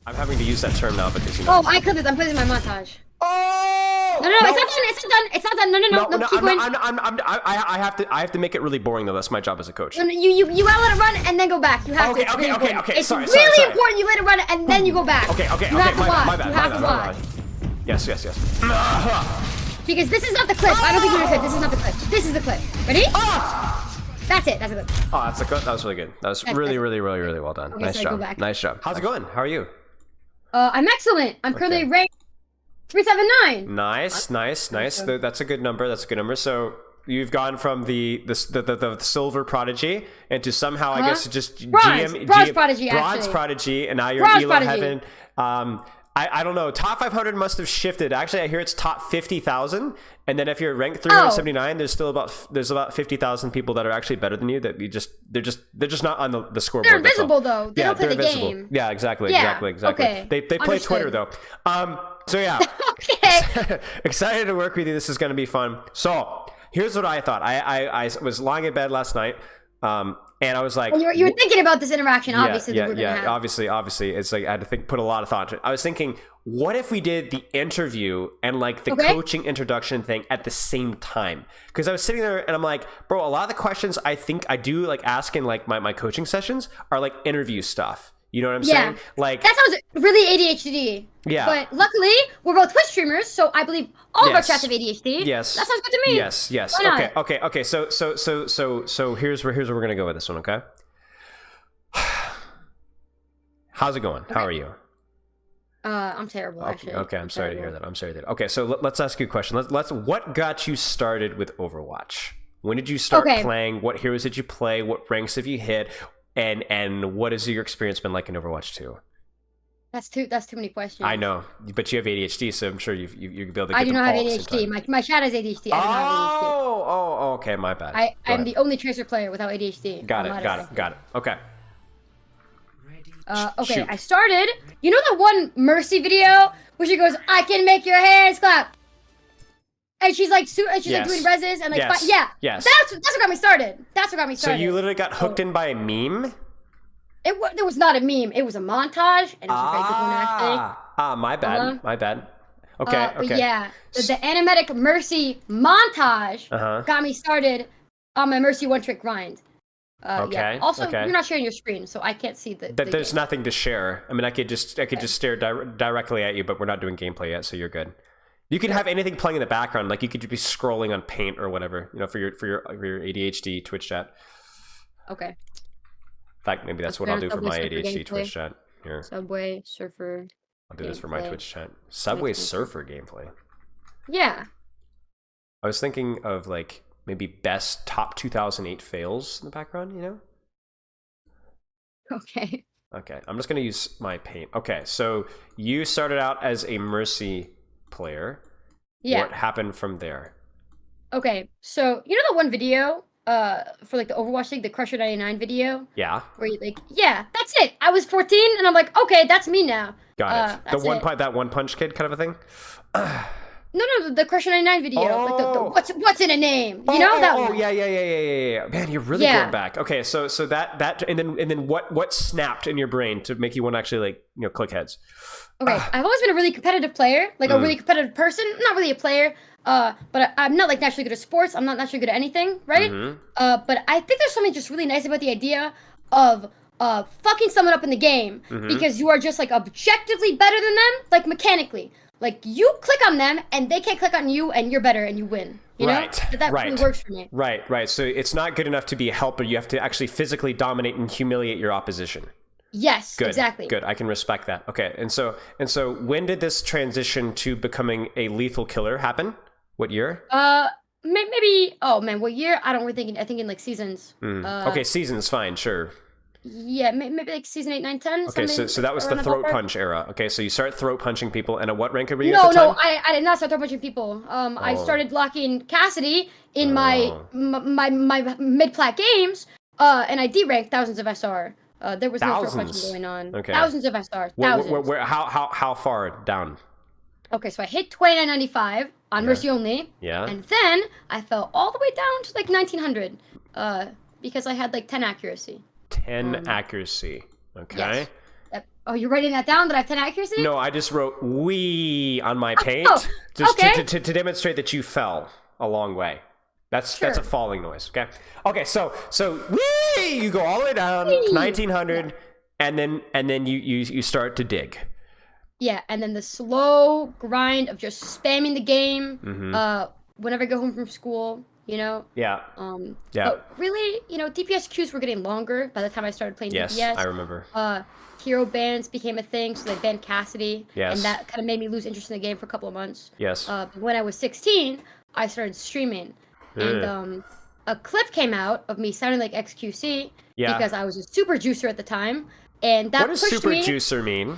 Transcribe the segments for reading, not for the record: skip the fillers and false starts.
I'm having to use that term now because you know. Oh, I clipped it. I'm putting my montage. Oh! No, it's not done. It's not done. It's not done. No. Keep going. I have to make it really boring though. That's my job as a coach. No, you gotta let it run and then go back. You have to. Okay. It's really important. You let it run and then you go back. Okay. You have to watch. My bad. You have to watch. Yes. Because this is not the clip. I don't think you understood. This is not the clip. This is the clip. Ready? That's it. That's a clip. Oh, that's a good. That was really good. That was really well done. Okay, nice job. Nice job. How's it going? How are you? I'm excellent. I'm currently ranked 379. Nice. That's a good number. So you've gone from the silver prodigy into somehow I guess just bronze prodigy, and now you're Elo heaven. I don't know. Top 500 must have shifted. Actually, I hear it's top 50,000, and then if you're ranked 379, there's about 50,000 people that are actually better than you. That they're just not on the scoreboard. They're invisible though. They don't play the invisible. game. Yeah, exactly. Okay. They play Twitter though. So yeah. Okay. Excited to work with you. This is going to be fun. So here's what I thought. I was lying in bed last night. And I was like, you were thinking about this interaction, obviously. Obviously. It's like I had to put a lot of thought into it. I was thinking, what if we did the interview and like the coaching introduction thing at the same time? Because I was sitting there and I'm like, bro, a lot of the questions I think I do like ask in like my coaching sessions are like interview stuff. You know what I'm saying? Like that sounds really ADHD. Yeah. But luckily, we're both Twitch streamers, so I believe all of our chats have ADHD. Yes. That sounds good to me. Yes. Okay. So here's where we're gonna go with this one. Okay. How's it going? How are you? I'm terrible. Actually. Okay. I'm sorry to hear that. Okay. So let's ask you a question. What got you started with Overwatch? When did you start playing? What heroes did you play? What ranks have you hit? And what has your experience been like in Overwatch 2? That's too many questions. I know, but you have ADHD, so I'm sure you can be able to get I do not have ADHD. My chat has ADHD. I don't have ADHD. Oh, okay, my bad. I'm the only Tracer player without ADHD. Got it. Okay. Okay, Shoot. I started. You know the one Mercy video where she goes, "I can make your hands clap," and she's like, like doing reses and like, yes. That's what got me started. So you literally got hooked in by a meme. It was not a meme. It was a montage, and it was a very good one actually. My bad. My bad. Okay. But yeah, the animatic Mercy montage got me started on my Mercy one-trick grind. Yeah. Also, you're not sharing your screen, so I can't see the there's nothing to share. I mean, I could just stare directly at you, but we're not doing gameplay yet, so you're good. You could have anything playing in the background, like you could be scrolling on Paint or whatever, you know, for your ADHD Twitch chat. Okay. In fact, maybe that's what I'll do for my ADHD Twitch chat. Here. Subway Surfer. I'll do this for my Twitch chat. Subway Surfer gameplay. Yeah. I was thinking of like maybe best top 2008 fails in the background, you know? Okay. Okay, I'm just gonna use my Paint. Okay, so you started out as a Mercy player. Yeah. What happened from there? Okay, so you know the one video for like the Overwatch League, the Crusher 99 video? Yeah. Where you like, yeah, that's it. I was 14 and I'm like, okay, that's me now. Got it. That one punch kid kind of a thing? No, the Crusher 99 video. Like the what's in a name? You know that one? Yeah. Man, you're really going back. Okay, so that and then what snapped in your brain to make you want to actually like, you know, click heads? Okay, I've always been a really competitive player, like a really competitive person. I'm not really a player, but I'm not like naturally good at sports. I'm not naturally good at anything, right? But I think there's something just really nice about the idea of fucking someone up in the game because you are just like objectively better than them, like mechanically. Like you click on them and they can't click on you, and you're better and you win. You know? That really works for me. Right. So it's not good enough to be a helper. You have to actually physically dominate and humiliate your opposition. Yes, good, exactly. Good. I can respect that. Okay. And so when did this transition to becoming a lethal killer happen? What year? Maybe. Oh man, what year? I don't really think. I think in like seasons. Okay, seasons. Fine, sure. Yeah, maybe like season 8, 9, 10. Okay, so that was the throat punch era. Okay, so you start throat punching people, and at what rank were you at the time? No, I did not start throat punching people. I started locking Cassidy in my mid-plat games, and I D-ranked thousands of SR. There was no throat punching going on. Okay. Thousands of SR. Thousands. How far down? Okay, so I hit 2995 on Mercy only. Yeah. And then I fell all the way down to like 1900, because I had like 10 accuracy. 10 accuracy. Okay. Yes. Oh, you're writing that down that I have 10 accuracy? No, I just wrote "wee" on my paint just to demonstrate that you fell a long way. That's a falling noise. Okay. So wee, you go all the way down 1900, and then you start to dig. Yeah, and then the slow grind of just spamming the game. Whenever I go home from school, Yeah. But really, DPS queues were getting longer by the time I started playing DPS. Yes, I remember. Hero bans became a thing, so they banned Cassidy. Yes. And that kind of made me lose interest in the game for a couple of months. Yes. When I was 16, I started streaming. And a clip came out of me sounding like XQC because I was a super juicer at the time. And that pushed me. What does super juicer mean?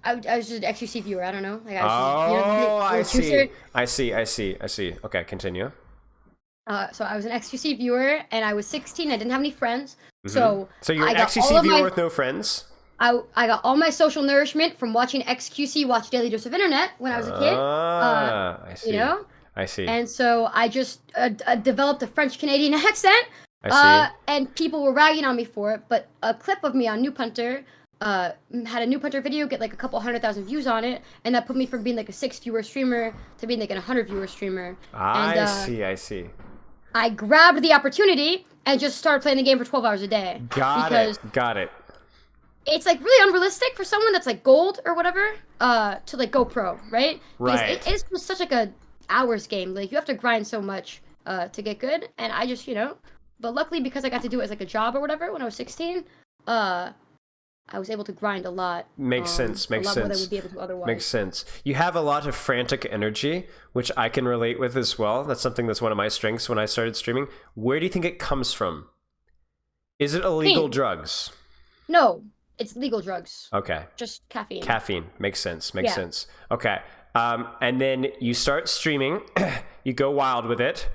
I was just an XQC viewer. I don't know. Like, I see. Okay, continue. So I was an XQC viewer, and I was 16. I didn't have any friends. So you're an XQC viewer with no friends? I got all my social nourishment from watching XQC watch Daily Dose of Internet when I was a kid. I see. I see. And so I just developed a French-Canadian accent. And people were ragging on me for it. But a clip of me on Noob Hunter had a Noob Hunter video get like a couple 100,000 views on it, and that put me from being like a 6-viewer streamer to being like a 100-viewer streamer. I see. I grabbed the opportunity and just started playing the game for 12 hours a day. Got it. It's like really unrealistic for someone that's like gold or whatever to like go pro, right? Right. Because it's just such like a hours game. Like you have to grind so much to get good, and I just but luckily because I got to do it as like a job or whatever when I was 16, I was able to grind a lot. Makes sense. A lot more than I would be able to otherwise. Makes sense. You have a lot of frantic energy, which I can relate with as well. That's something that's one of my strengths when I started streaming. Where do you think it comes from? Is it illegal drugs? No, it's legal drugs. Okay. Just caffeine. Caffeine. Makes sense. Okay. And then you start streaming. You go wild with it.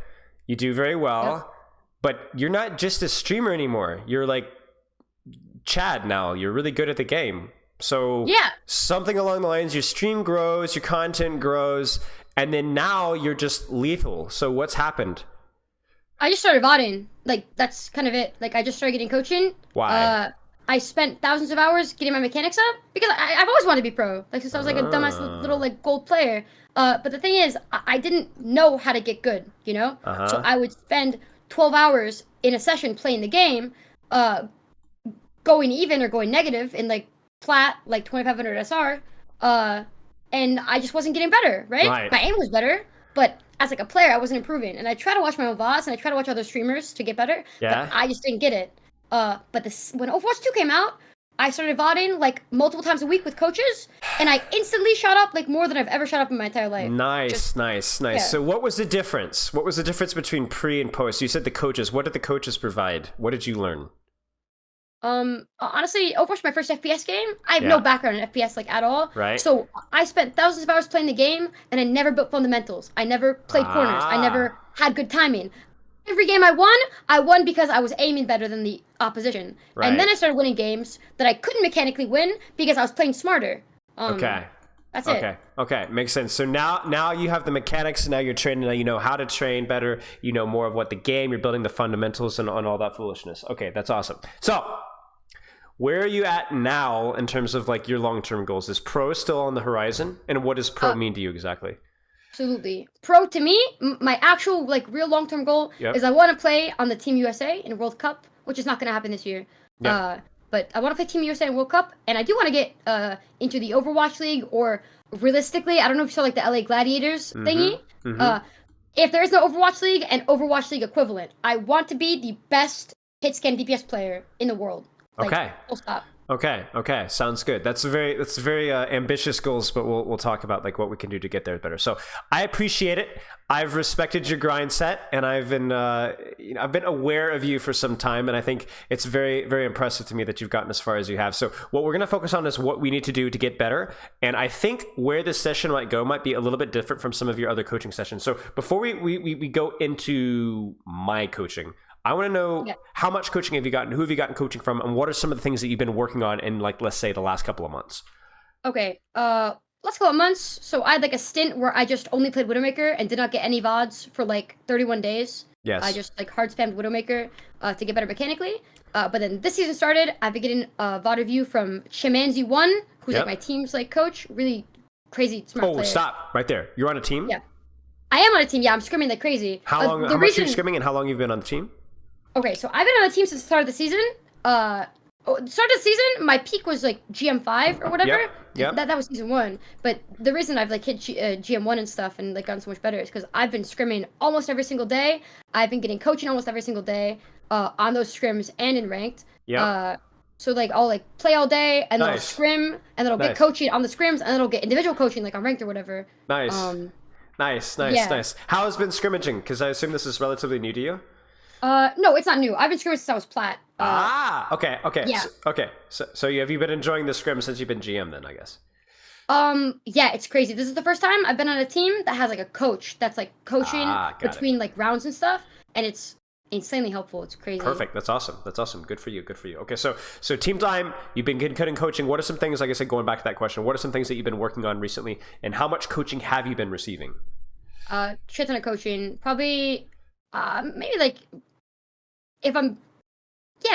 You do very well. But you're not just a streamer anymore. You're like Chad now. You're really good at the game. So something along the lines, your stream grows, your content grows, and then now you're just lethal. So what's happened? I just started VODing. Like, that's kind of it. Like, I just started getting coaching. Why? I spent thousands of hours getting my mechanics up because I've always wanted to be pro. Like, since I was like a dumbass little like gold player. But the thing is, I didn't know how to get good, So I would spend 12 hours in a session playing the game, going even or going negative in like plat, like 2500 SR, and I just wasn't getting better, right? My aim was better, but as like a player, I wasn't improving. And I try to watch my own VODs and I try to watch other streamers to get better, but I just didn't get it. But when Overwatch 2 came out, I started VODing like multiple times a week with coaches, and I instantly shot up like more than I've ever shot up in my entire life. Nice. Yeah. So what was the difference? What was the difference between pre and post? You said the coaches. What did the coaches provide? What did you learn? Honestly, Overwatch, my first FPS game. I have no background in FPS like at all. Right. So I spent thousands of hours playing the game, and I never built fundamentals. I never played corners. I never had good timing. Every game I won because I was aiming better than the opposition. Right. And then I started winning games that I couldn't mechanically win because I was playing smarter. That's it. Okay, makes sense. So now you have the mechanics, now you're training, now you know how to train better, you know more of what the game, you're building the fundamentals and all that foolishness. Okay, that's awesome. So, where are you at now in terms of like your long-term goals? Is pro still on the horizon? And what does pro mean to you exactly? Absolutely. Pro to me, my actual like real long-term goal is I want to play on the Team USA in World Cup, which is not going to happen this year. But I want to play Team USA in World Cup, and I do want to get into the Overwatch League, or realistically, I don't know if you saw like the LA Gladiators thingy. If there is no Overwatch League and Overwatch League equivalent, I want to be the best hitscan DPS player in the world. Like, full stop. Okay. Sounds good. That's very ambitious goals, but we'll talk about like what we can do to get there better. So I appreciate it. I've respected your grind set, and I've been aware of you for some time, and I think it's very, very impressive to me that you've gotten as far as you have. So what we're going to focus on is what we need to do to get better, and I think where this session might go might be a little bit different from some of your other coaching sessions. So before we go into my coaching, I want to know how much coaching have you gotten, who have you gotten coaching from, and what are some of the things that you've been working on in, like, let's say the last couple of months? Okay, last couple of months, so I had like a stint where I just only played Widowmaker and did not get any VODs for like 31 days. Yes. I just like hard spammed Widowmaker to get better mechanically. But then this season started. I've been getting a VOD review from Chimanzi1, who's like my team's like coach. Really crazy smart player. Oh, stop right there. You're on a team? Yeah. I am on a team. Yeah, I'm scrimming like crazy. How long? How much are you scrimming, and how long you've been on the team? Okay, so I've been on the team since the start of the season. Start of the season, my peak was like GM5 or whatever. Yeah. That was season 1. But the reason I've like hit GM1 and stuff and like gotten so much better is because I've been scrimming almost every single day. I've been getting coaching almost every single day on those scrims and in ranked. Yeah. So like I'll like play all day and then I'll scrim and then I'll get coaching on the scrims and then I'll get individual coaching like on ranked or whatever. Nice. Nice. How has been scrimmaging? Because I assume this is relatively new to you. No, it's not new. I've been scrimming since I was plat. Okay. Yeah. So have you been enjoying the scrim since you've been GM then, I guess? Yeah, it's crazy. This is the first time I've been on a team that has like a coach that's like coaching between like rounds and stuff, and it's insanely helpful. It's crazy. Perfect. That's awesome. Good for you. Okay, so team time, you've been getting coaching. What are some things, like I said, going back to that question, what are some things that you've been working on recently, and how much coaching have you been receiving? Shit ton of coaching. Probably maybe like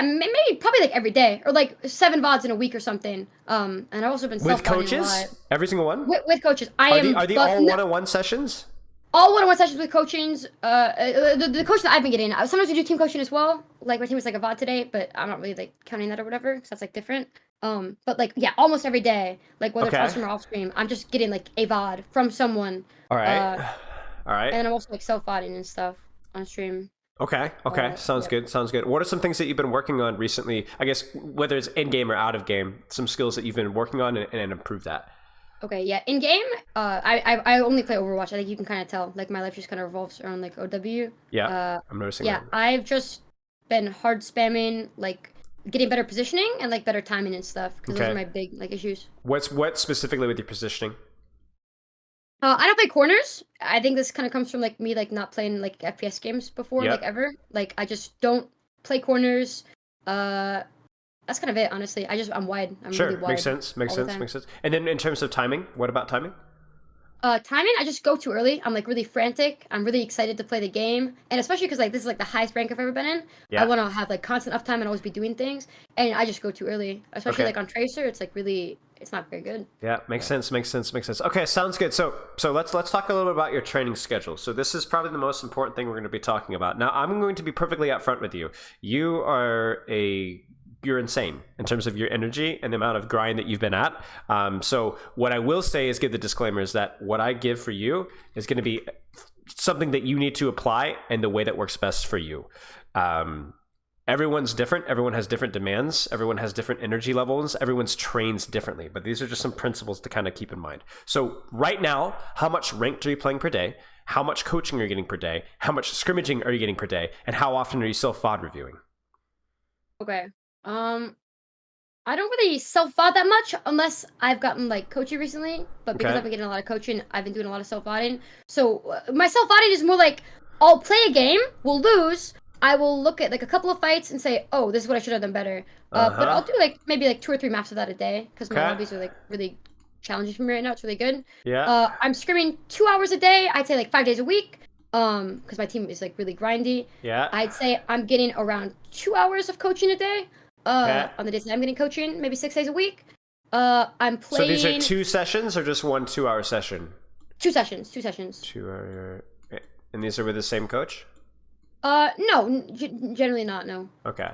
maybe probably like every day or like 7 VODs in a week or something. And I've also been with coaches. Every single one. With coaches. Are they all one-on-one sessions? All one-on-one sessions with coachings. The coach that I've been getting. Sometimes we do team coaching as well. Like my team was like a VOD today, but I'm not really like counting that or whatever because that's like different. But like almost every day, like whether it's on stream or off stream, I'm just getting like a VOD from someone. All right. And I'm also like self-VODing and stuff on stream. Okay. Sounds good. What are some things that you've been working on recently? I guess whether it's in game or out of game, some skills that you've been working on and improve that. Okay, yeah. In game, I only play Overwatch. I think you can kind of tell. Like my life just kind of revolves around like OW. Yeah, I'm noticing. Yeah, that. I've just been hard spamming, like getting better positioning and like better timing and stuff. Because those are my big like issues. What specifically with your positioning? I don't play corners. I think this kind of comes from like me like not playing like FPS games before like ever. Like I just don't play corners. That's kind of it, honestly. I'm wide. I'm really wide. Makes sense. And then in terms of timing, what about timing? Timing, I just go too early. I'm like really frantic. I'm really excited to play the game, and especially because like this is like the highest rank I've ever been in. I want to have like constant uptime and always be doing things, and I just go too early. Especially like on Tracer, it's like really, it's not very good. Yeah, makes sense. Okay, sounds good. So let's talk a little bit about your training schedule. So this is probably the most important thing we're going to be talking about. Now, I'm going to be perfectly upfront with you. You're insane in terms of your energy and the amount of grind that you've been at. So what I will say is give the disclaimers that what I give for you is going to be something that you need to apply in the way that works best for you. Everyone's different. Everyone has different demands. Everyone has different energy levels. Everyone's trains differently, but these are just some principles to kind of keep in mind. So right now, how much ranked are you playing per day? How much coaching are you getting per day? How much scrimmaging are you getting per day? And how often are you self-VOD reviewing? Okay. I don't really self-VOD that much unless I've gotten like coaching recently, but because I've been getting a lot of coaching, I've been doing a lot of self-VODing. So my self-VODing is more like I'll play a game, we'll lose, I will look at like a couple of fights and say, oh, this is what I should have done better. But I'll do like maybe like 2 or 3 maps of that a day because my lobbies are like really challenging for me right now. It's really good. Yeah. I'm scrimming 2 hours a day. I'd say like 5 days a week. Because my team is like really grindy. Yeah. I'd say I'm getting around 2 hours of coaching a day. On the days that I'm getting coaching, maybe 6 days a week. I'm playing. So these are 2 sessions or just 1 2-hour session? 2 sessions. 2 hour. And these are with the same coach? No, generally not. No. Okay.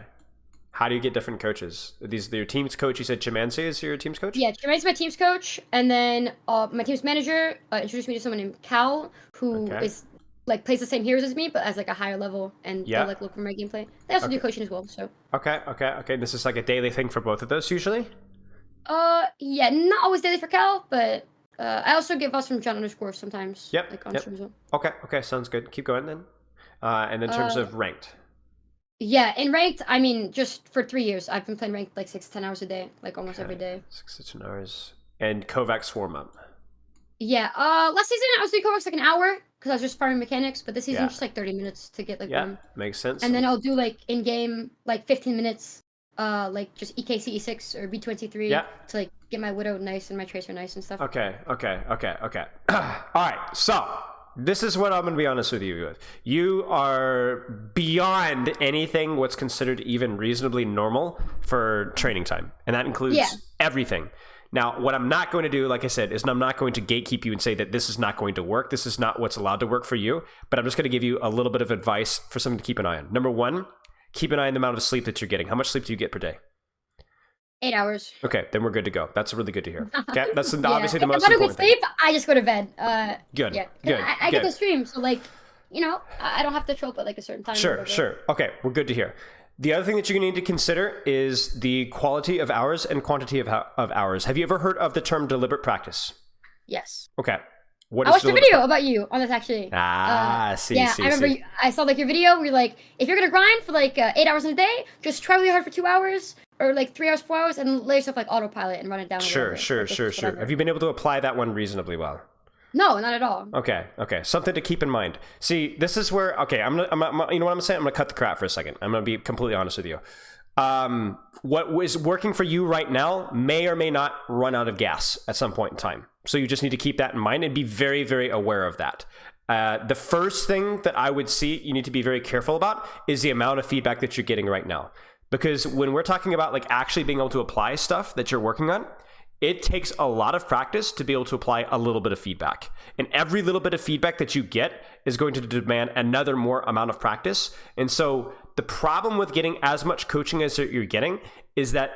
How do you get different coaches? Are these your team's coach? You said Chimanzi is your team's coach? Yeah, Chimanzi is my team's coach, and then my team's manager introduced me to someone named Cal, who is like plays the same heroes as me, but as like a higher level, and they'll like look for my gameplay. They also do coaching as well. So. Okay. This is like a daily thing for both of those usually. Yeah, not always daily for Cal, but I also give us from John _ sometimes. Yep. Like on stream as well. Okay, sounds good. Keep going then. And in terms of ranked. Yeah, in ranked, I mean, just for 3 years, I've been playing ranked like 6 to 10 hours a day, like almost every day. 6 to 10 hours. And Kovacs warm up. Yeah, last season I was doing Kovacs like an hour because I was just farming mechanics, but this season just like 30 minutes to get like one. Makes sense. And then I'll do like in game like 15 minutes, like just EKC E6 or B23 to like get my Widow nice and my Tracer nice and stuff. Okay. All right, so This is what I'm going to be honest with you with. You are beyond anything what's considered even reasonably normal for training time. And that includes everything. Now, what I'm not going to do, like I said, is I'm not going to gatekeep you and say that this is not going to work. This is not what's allowed to work for you. But I'm just going to give you a little bit of advice for something to keep an eye on. Number one, keep an eye on the amount of sleep that you're getting. How much sleep do you get per day? 8 hours. Okay, then we're good to go. That's really good to hear. Okay, that's obviously the most important important thing. If I don't get sleep, I just go to bed. Good. Yeah. Good. I get to stream, so like, you know, I don't have to show up at like a certain time. Sure. Okay, we're good to hear. The other thing that you're going to need to consider is the quality of hours and quantity of hours. Have you ever heard of the term deliberate practice? Yes. Okay. I watched a video about you on this actually. I remember. I saw like your video where you're like, if you're gonna grind for like 8 hours in a day, just try really hard for 2 hours or like 3 hours, 4 hours, and let yourself like autopilot and run it down. Sure. Have you been able to apply that one reasonably well? No, not at all. Okay. Something to keep in mind. See, this is where, okay, you know what I'm gonna say? I'm gonna cut the crap for a second. I'm gonna be completely honest with you. What was working for you right now may or may not run out of gas at some point in time. So you just need to keep that in mind and be very, very aware of that. The first thing that I would see you need to be very careful about is the amount of feedback that you're getting right now. Because when we're talking about like actually being able to apply stuff that you're working on, it takes a lot of practice to be able to apply a little bit of feedback. And every little bit of feedback that you get is going to demand another more amount of practice. And so the problem with getting as much coaching as you're getting is that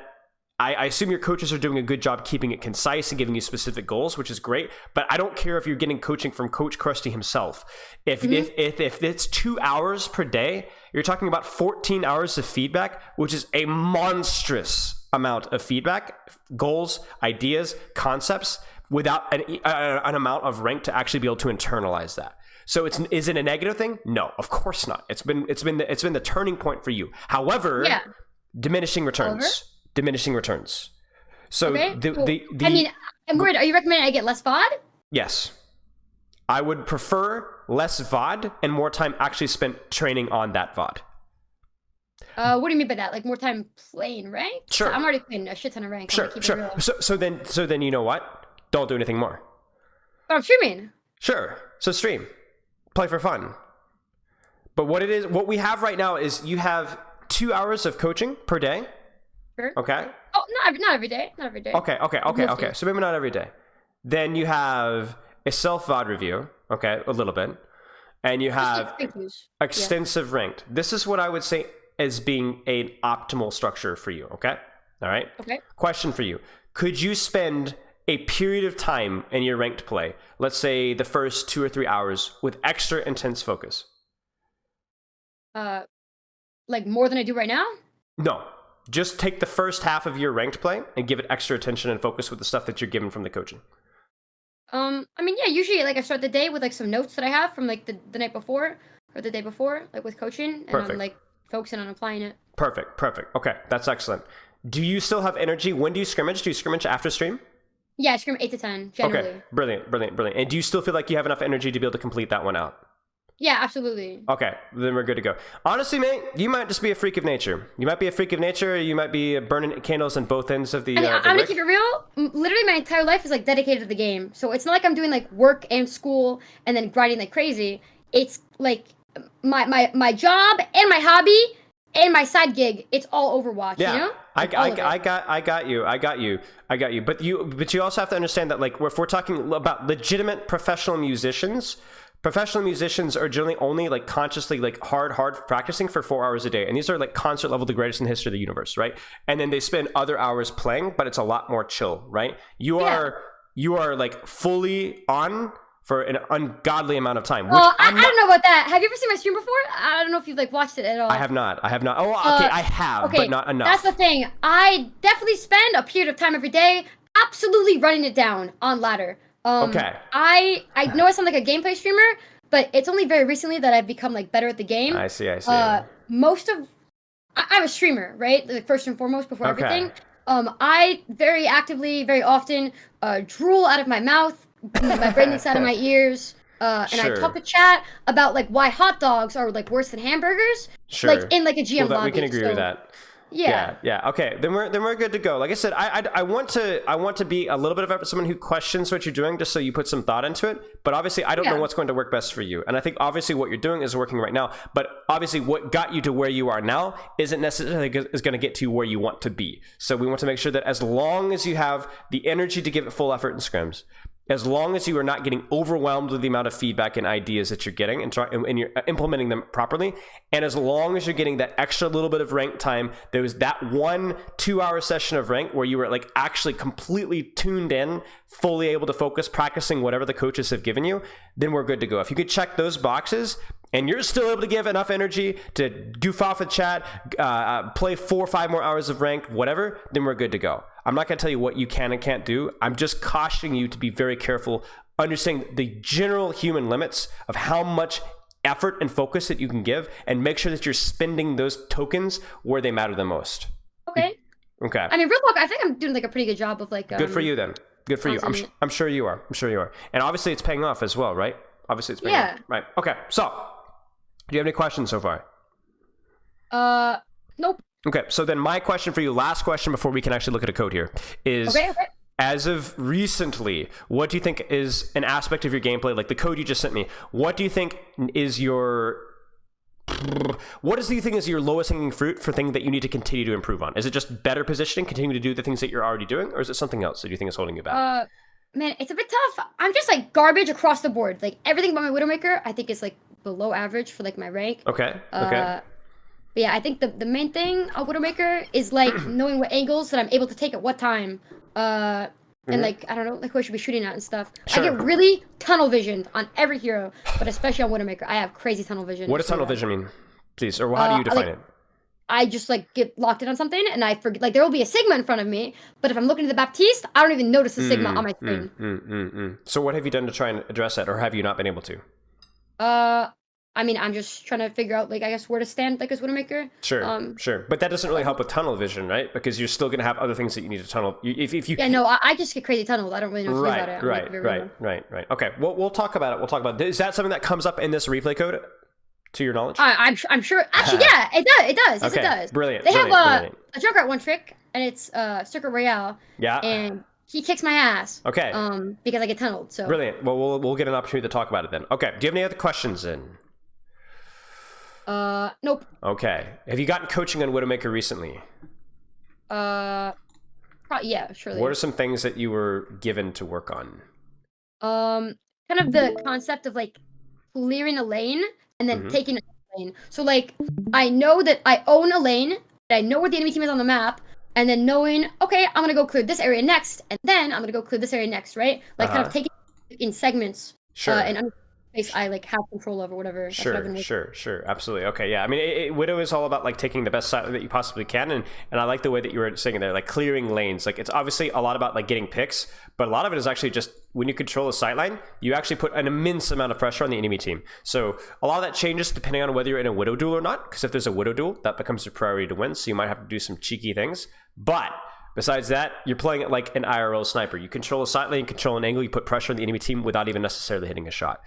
I assume your coaches are doing a good job keeping it concise and giving you specific goals, which is great. But I don't care if you're getting coaching from Coach Krusty himself. If it's 2 hours per day, you're talking about 14 hours of feedback, which is a monstrous amount of feedback, goals, ideas, concepts, without an amount of rank to actually be able to internalize that. So is it a negative thing? No, of course not. It's been the turning point for you. However, diminishing returns. Diminishing returns. So I mean, I'm worried. Are you recommending I get less VOD? Yes. I would prefer less VOD and more time actually spent training on that VOD. What do you mean by that? Like more time playing ranked? Sure. So I'm already playing a shit ton of rank. Sure. So then you know what? Don't do anything more. But I'm streaming. Sure. So stream. Play for fun. But what we have right now is you have 2 hours of coaching per day. Sure. Okay. Oh, not every day. Not every day. Okay. So maybe not every day. Then you have a self VOD review. Okay, a little bit. And you have extensive ranked. This is what I would say as being an optimal structure for you. Okay. All right. Okay. Question for you. Could you spend a period of time in your ranked play, let's say the first 2 or 3 hours, with extra intense focus? Like more than I do right now? No. Just take the first half of your ranked play and give it extra attention and focus with the stuff that you're given from the coaching. I mean, yeah, usually like I start the day with like some notes that I have from like the night before or the day before, like with coaching, and I'm like focusing on applying it. Perfect. Okay, that's excellent. Do you still have energy? When do you scrimmage? Do you scrimmage after stream? Yeah, I scrim 8 to 10 generally. Okay, brilliant. And do you still feel like you have enough energy to be able to complete that one out? Yeah, absolutely. Okay, then we're good to go. Honestly, mate, you might just be a freak of nature. You might be a freak of nature. You might be burning candles in both ends of the. I mean, I'm gonna keep it real. Literally, my entire life is like dedicated to the game. So it's not like I'm doing like work and school and then grinding like crazy. It's like my job and my hobby and my side gig. It's all Overwatch. Yeah. You know? I got you. But you also have to understand that like if we're talking about legitimate professional musicians are generally only like consciously like hard practicing for 4 hours a day, and these are like concert level, the greatest in the history of the universe, right? And then they spend other hours playing, but it's a lot more chill, right? You are like fully on for an ungodly amount of time. Well, I don't know about that. Have you ever seen my stream before? I don't know if you've like watched it at all. I have not. Oh, okay, I have, but not enough. That's the thing. I definitely spend a period of time every day absolutely running it down on ladder. Okay. I know I sound like a gameplay streamer, but it's only very recently that I've become like better at the game. I see. I'm a streamer, right? Like, first and foremost, before everything. I very actively, very often drool out of my mouth, my brain leaks out of my ears, and I talk to chat about like why hot dogs are like worse than hamburgers. Sure. Like in like a GM lobby. We can agree with that. Yeah. Okay, then we're good to go. Like I said, I want to be a little bit of someone who questions what you're doing, just so you put some thought into it. But obviously, I don't know what's going to work best for you. And I think obviously what you're doing is working right now. But obviously, what got you to where you are now isn't necessarily is going to get to where you want to be. So we want to make sure that as long as you have the energy to give it full effort in scrims, as long as you are not getting overwhelmed with the amount of feedback and ideas that you're getting and you're implementing them properly, and as long as you're getting that extra little bit of rank time, there was that 1-2 hour session of rank where you were like actually completely tuned in, fully able to focus, practicing whatever the coaches have given you, then we're good to go. If you could check those boxes and you're still able to give enough energy to goof off with chat, play 4 or 5 more hours of ranked, whatever, then we're good to go. I'm not going to tell you what you can and can't do. I'm just cautioning you to be very careful, understanding the general human limits of how much effort and focus that you can give, and make sure that you're spending those tokens where they matter the most. Okay. I mean, real talk, I think I'm doing like a pretty good job of like... good for you then. Good for you. I'm sure you are. I'm sure you are. And obviously it's paying off as well, right? Obviously it's paying off. Right. Okay. So, do you have any questions so far? Nope. Okay, so then my question for you, last question before we can actually look at a code here, is as of recently, what do you think is an aspect of your gameplay, like the code you just sent me, what do you think is your lowest hanging fruit for things that you need to continue to improve on? Is it just better positioning, continuing to do the things that you're already doing, or is it something else that you think is holding you back? Man, it's a bit tough. I'm just like garbage across the board. Like everything about my Widowmaker, I think is like below average for like my rank. Okay. But yeah, I think the main thing of Widowmaker is like knowing what angles that I'm able to take at what time. And like, I don't know, like who I should be shooting at and stuff. Sure. I get really tunnel visioned on every hero, but especially on Widowmaker, I have crazy tunnel vision. What does tunnel vision mean, please? Or how do you define it? I just like get locked in on something and I forget, like there will be a Sigma in front of me, but if I'm looking at the Baptiste, I don't even notice the Sigma on my screen. So what have you done to try and address that, or have you not been able to? I mean, I'm just trying to figure out, like, I guess, where to stand, like, as Widowmaker. Sure. But that doesn't really help with tunnel vision, right? Because you're still going to have other things that you need to tunnel. If you... Yeah, no, I just get crazy tunnels. I don't really know about it. Right. Okay, we'll talk about it. Is that something that comes up in this replay code, to your knowledge? I'm sure. Actually, yeah, it does. Yes, it does. Brilliant. They have a Junkrat one trick, and it's Circuit Royale. Yeah. And he kicks my ass. Okay. Because I get tunneled, so... Brilliant. Well, we'll get an opportunity to talk about it then. Okay, do you have any other questions then? Nope. Okay. Have you gotten coaching on Widowmaker recently? Yeah, surely. What are some things that you were given to work on? Kind of the concept of like clearing a lane and then taking a lane. So like, I know that I own a lane, I know where the enemy team is on the map, and then knowing, okay, I'm gonna go clear this area next, and then I'm gonna go clear this area next, right? Like kind of taking in segments. Sure. And space I like have control over, whatever. Sure, absolutely. Okay, yeah. I mean, Widow is all about like taking the best side that you possibly can, and I like the way that you were saying there, like clearing lanes. Like it's obviously a lot about like getting picks, but a lot of it is actually just when you control a sight line, you actually put an immense amount of pressure on the enemy team. So a lot of that changes depending on whether you're in a Widow duel or not, because if there's a Widow duel, that becomes your priority to win. So you might have to do some cheeky things, but besides that, you're playing it like an IRL sniper. You control a sight lane, control an angle, you put pressure on the enemy team without even necessarily hitting a shot.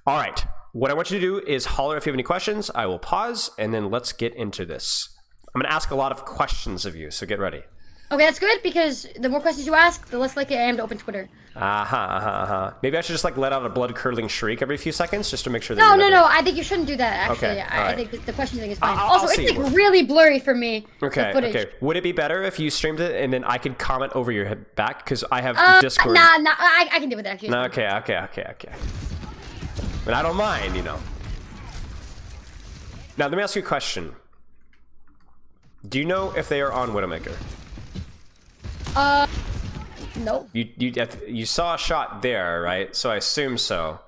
All right, what I want you to do is holler if you have any questions. I will pause, and then let's get into this. I'm going to ask a lot of questions of you, so get ready. Okay, that's good, because the more questions you ask, the less likely I am to open Twitter. Maybe I should just like let out a blood-curdling shriek every few seconds, just to make sure that No, I think you shouldn't do that, actually. Okay, I think the question thing is fine. I'll also, it's like really blurry for me, okay, the footage. Okay. Would it be better if you streamed it, and then I could comment over your head back? Because I have Discord. Nah, I can deal with that, actually. No, okay. But I don't mind, you know. Now, let me ask you a question. Do you know if they are on Widowmaker? No. You saw a shot there, right? So I assume so.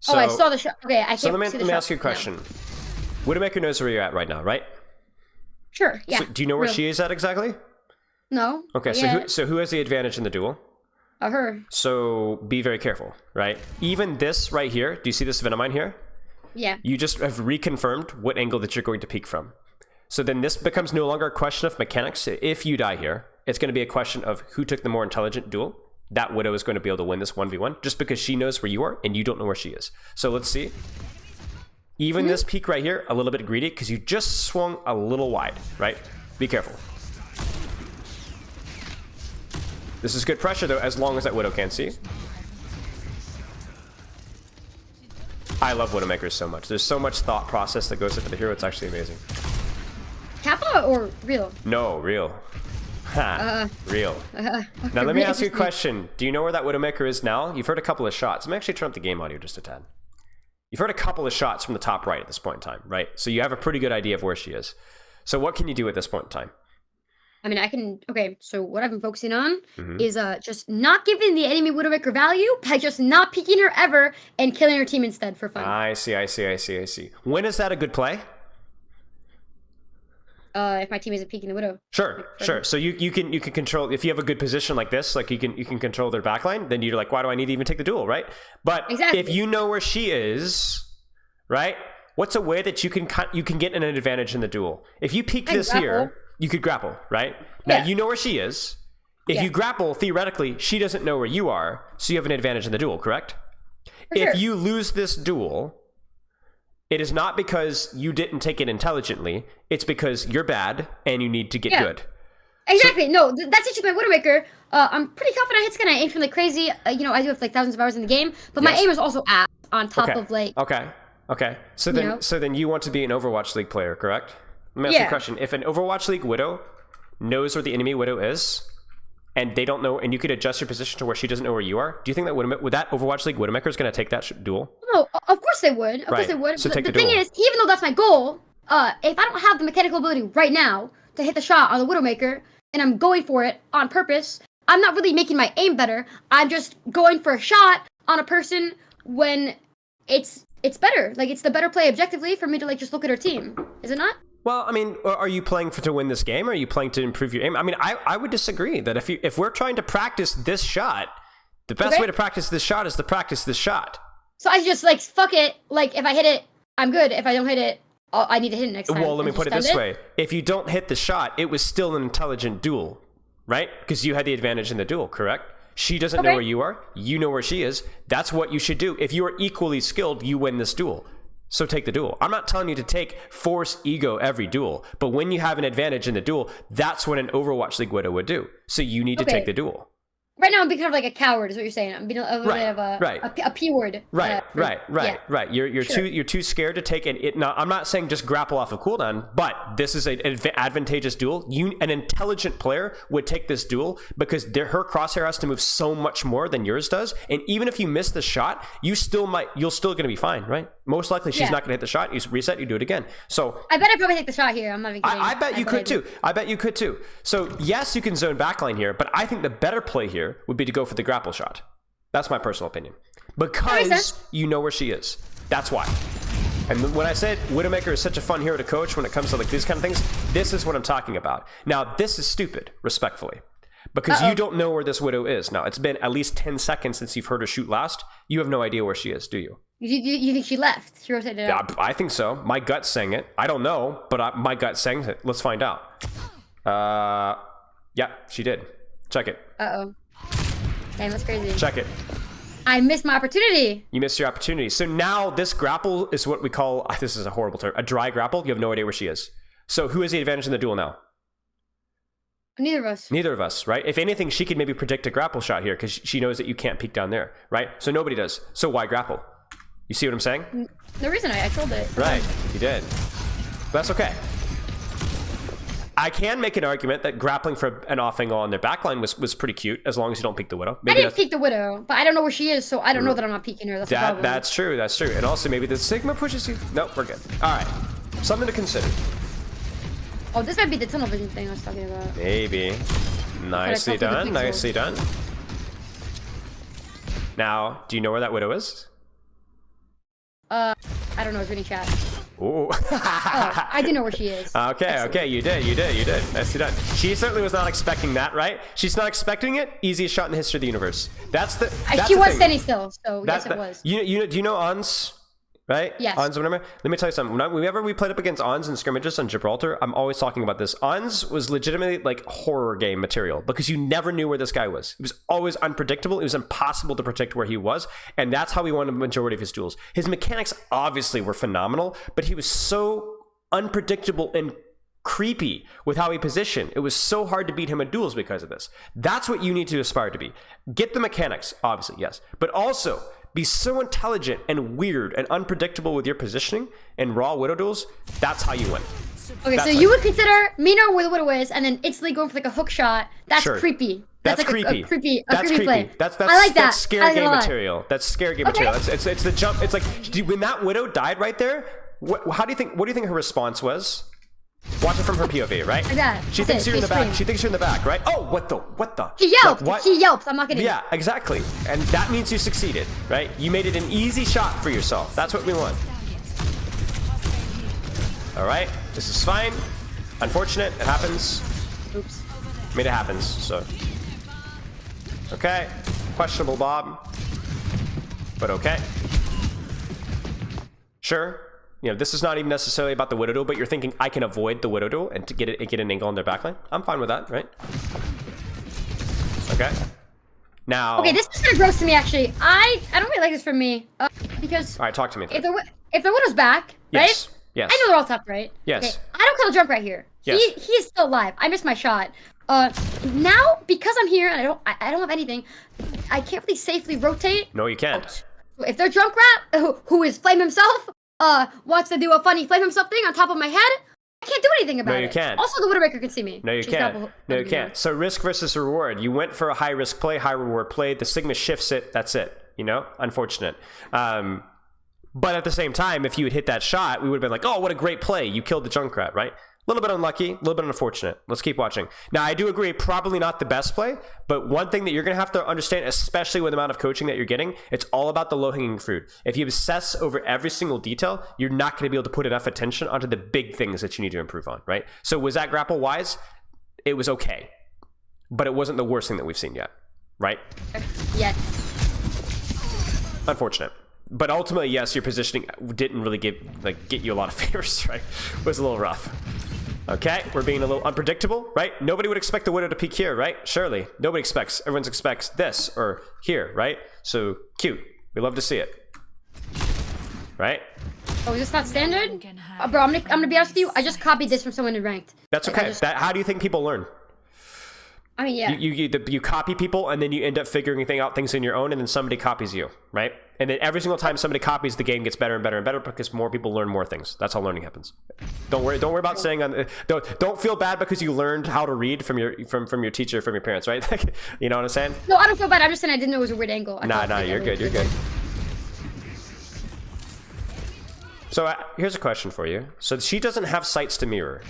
I saw the shot. Okay, I can't see the shot. Let me ask you a question. No. Widowmaker knows where you're at right now, right? Sure, yeah. So do you know where she is at exactly? No. Okay, so who has the advantage in the duel? Her. So be very careful, right? Even this right here, do you see this Venomine here? Yeah. You just have reconfirmed what angle that you're going to peek from. So then this becomes no longer a question of mechanics. If you die here, it's going to be a question of who took the more intelligent duel. That Widow is going to be able to win this 1v1 just because she knows where you are and you don't know where she is. So let's see. Even this peek right here, a little bit greedy because you just swung a little wide, right? Be careful. This is good pressure, though, as long as that Widow can't see. I love Widowmakers so much. There's so much thought process that goes into the hero. It's actually amazing. Kappa or real? No, real. Ha, real. Now, let me ask you a question. Do you know where that Widowmaker is now? You've heard a couple of shots. Let me actually turn up the game audio just a tad. You've heard a couple of shots from the top right at this point in time, right? So you have a pretty good idea of where she is. So what can you do at this point in time? I mean, I can... Okay, so what I've been focusing on is just not giving the enemy Widowmaker value by just not peeking her ever and killing her team instead for fun. I see. When is that a good play? If my team isn't peeking the Widow. Sure. So you can control... If you have a good position like this, like you can control their backline, then you're like, why do I need to even take the duel, right? But if you know where she is, right? What's a way that you can get an advantage in the duel? If you peek this here... You could grapple, right? Now, you know where she is. If you grapple, theoretically, she doesn't know where you are, so you have an advantage in the duel, correct? If you lose this duel, it is not because you didn't take it intelligently. It's because you're bad and you need to get good. Exactly. So, no, that's just my Widowmaker. I'm pretty confident I hitscan. I aim from like crazy. You know, I do have like thousands of hours in the game, but my aim is also ass on top of like... Okay. So then you want to be an Overwatch League player, correct? Let me ask you a question. If an Overwatch League Widow knows where the enemy Widow is, and they don't know, and you could adjust your position to where she doesn't know where you are, do you think that would that Overwatch League Widowmaker is going to take that duel? No, of course they would. Of course they would. So the thing is, even though that's my goal, if I don't have the mechanical ability right now to hit the shot on the Widowmaker, and I'm going for it on purpose, I'm not really making my aim better. I'm just going for a shot on a person when it's better. Like, it's the better play objectively for me to like just look at her team. Is it not? Well, I mean, are you playing to win this game, or are you playing to improve your aim? I mean, I would disagree that if we're trying to practice this shot, the best way to practice this shot is to practice this shot. So I just like, fuck it. Like, if I hit it, I'm good. If I don't hit it, I need to hit it next time. Well, let me put it this way. If you don't hit the shot, it was still an intelligent duel, right? Because you had the advantage in the duel, correct? She doesn't know where you are. You know where she is. That's what you should do. If you are equally skilled, you win this duel. So take the duel. I'm not telling you to take force ego every duel, but when you have an advantage in the duel, that's what an Overwatch League Widow would do. So you need to take the duel. Right now, I'm being kind of like a coward, is what you're saying. I'm being a little bit of a P word. Right. You're too scared to take it. Now, I'm not saying just grapple off a cooldown, but this is an advantageous duel. An intelligent player would take this duel because her crosshair has to move so much more than yours does. And even if you miss the shot, you're still going to be fine, right? Most likely, she's not going to hit the shot. You reset, you do it again. So I bet I probably take the shot here. I'm not even kidding. I bet you could too. I bet you could too. So yes, you can zone backline here, but I think the better play here would be to go for the grapple shot. That's my personal opinion. Because you know where she is. That's why. And when I said Widowmaker is such a fun hero to coach when it comes to like these kind of things, this is what I'm talking about. Now, this is stupid, respectfully. Because you don't know where this Widow is. Now, it's been at least 10 seconds since you've heard her shoot last. You have no idea where she is, do you? You think she left? She rotated out? Yeah, I think so. My gut's saying it. I don't know, but my gut's saying it. Let's find out. Yeah, she did. Check it. Uh-oh. Damn, that's crazy. Check it. I missed my opportunity. You missed your opportunity. So now this grapple is what we call, this is a horrible term, a dry grapple. You have no idea where she is. So who has the advantage in the duel now? Neither of us. Neither of us, right? If anything, she could maybe predict a grapple shot here because she knows that you can't peek down there, right? So nobody does. So why grapple? You see what I'm saying? No reason. I trolled it. Right. You did. But that's okay. I can make an argument that grappling for an off angle on their backline was pretty cute, as long as you don't peek the Widow. Maybe I didn't peek the Widow, but I don't know where she is, so I don't know that I'm not peeking her. That's the problem. That's true. That's true. And also, maybe the Sigma pushes you. Nope, we're good. All right. Something to consider. Oh, this might be the tunnel vision thing I was talking about. Maybe. Nicely done. Nicely done. Now, do you know where that Widow is? I don't know. It's reading chat. Ooh. Oh, I do know where she is. Okay, you did. Nicely done. She certainly was not expecting that, right? She's not expecting it. Easiest shot in the history of the universe. She was standing still, so yes, it was. Do you know Ons? Right? Yes. Ons, whatever. Let me tell you something. Whenever we played up against Ons in scrimmages on Gibraltar, I'm always talking about this. Ons was legitimately like horror game material because you never knew where this guy was. It was always unpredictable. It was impossible to predict where he was. And that's how he won the majority of his duels. His mechanics obviously were phenomenal, but he was so unpredictable and creepy with how he positioned. It was so hard to beat him in duels because of this. That's what you need to aspire to be. Get the mechanics, obviously, yes, but also be so intelligent and weird and unpredictable with your positioning in raw Widow duels. That's how you win. Okay, so you would consider me knowing where the Widow is and then instantly going for like a hook shot. That's creepy. That's like creepy. A creepy Play. That's I like that. That's scare game material. That's scare game material. It's the jump. It's like when that Widow died right there. What do you think her response was? Watch it from her POV, right? Like that. She thinks you're in the back. She thinks you're in the back, right? Oh, what the? He yelped. Like, he yelps. I'm not kidding. Yeah, exactly. And that means you succeeded, right? You made it an easy shot for yourself. That's what we want. All right, this is fine. Unfortunate, it happens. Oops. I mean, it happens, so. Okay, questionable Bob, but okay. Sure, you know, this is not even necessarily about the Widow duel, but you're thinking I can avoid the Widow duel and to get an angle on their backline. I'm fine with that, right? Okay. Now. Okay, this is kind of gross to me, actually. I don't really like this for me, because. All right, talk to me. If the Widow's back, yes. right? Yes. I know they're all tough, right? Yes. Okay, I don't kill the jump right here. Yes. He is still alive. I missed my shot. Now because I'm here and I don't have anything, I can't really safely rotate. No, you can't. So if their drunk rat, who is Flame himself, wants to do a funny Flame himself thing on top of my head, I can't do anything about it. No, you can't. Also, the Widowmaker can see me. No, you can't. No, you can't. So risk versus reward. You went for a high risk play, high reward play. The Sigma shifts it. That's it. You know, unfortunate. But at the same time, if you had hit that shot, we would have been like, oh, what a great play. You killed the Junkrat, right? A little bit unlucky, a little bit unfortunate. Let's keep watching. Now, I do agree, probably not the best play, but one thing that you're going to have to understand, especially with the amount of coaching that you're getting, it's all about the low-hanging fruit. If you obsess over every single detail, you're not going to be able to put enough attention onto the big things that you need to improve on, right? So was that grapple wise? It was okay, but it wasn't the worst thing that we've seen yet, right? Yet. Unfortunate. But ultimately, yes, your positioning didn't really get you a lot of favors, right? It was a little rough. Okay, we're being a little unpredictable, right? Nobody would expect the Widow to peek here, right? Surely. Nobody expects. Everyone expects this or here, right? So, cute. We love to see it. Right? Oh, is this not standard? Bro, I'm gonna be honest with you. I just copied this from someone in ranked. That's okay. How do you think people learn? I mean, yeah. You copy people, and then you end up figuring out things in your own, and then somebody copies you, right? And then every single time somebody copies, the game gets better and better and better because more people learn more things. That's how learning happens. Don't worry about saying don't feel bad because you learned how to read from your teacher, from your parents, right? You know what I'm saying? No, I don't feel bad. I'm just saying I didn't know it was a weird angle. Nah, you're good. You're good. So here's a question for you. So she doesn't have sights to mirror.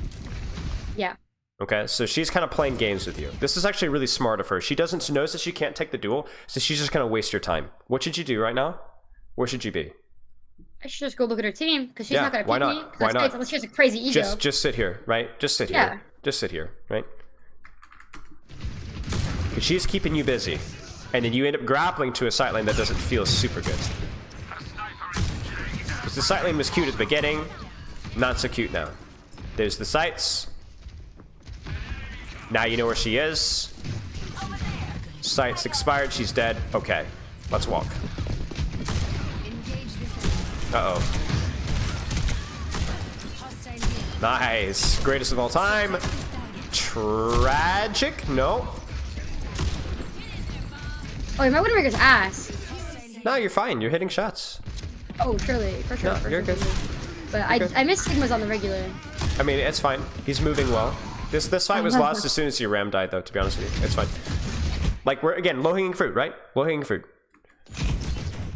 Yeah. Okay, so she's kind of playing games with you. This is actually really smart of her. She doesn't knows that she can't take the duel, so she's just gonna waste your time. What should you do right now? Where should you be? I should just go look at her team because she's not gonna pick me. Why not? Unless she has a crazy ego. Just sit here, right? Just sit here. Just sit here, right? Because she's keeping you busy, and then you end up grappling to a sight lane that doesn't feel super good. Because the sight lane was cute at the beginning, not so cute now. There's the sights. Now you know where she is. Sights expired. She's dead. Okay, let's walk. Uh-oh. Nice. Greatest of all time. Tragic? No. Oh, my Widowmaker's ass. No, you're fine. You're hitting shots. Oh, surely. For sure. No, you're good. But I miss Sigmas on the regular. I mean, it's fine. He's moving well. This fight was lost as soon as your Ram died, though, to be honest with you. It's fine. Like, we're, again, low-hanging fruit, right? Low-hanging fruit.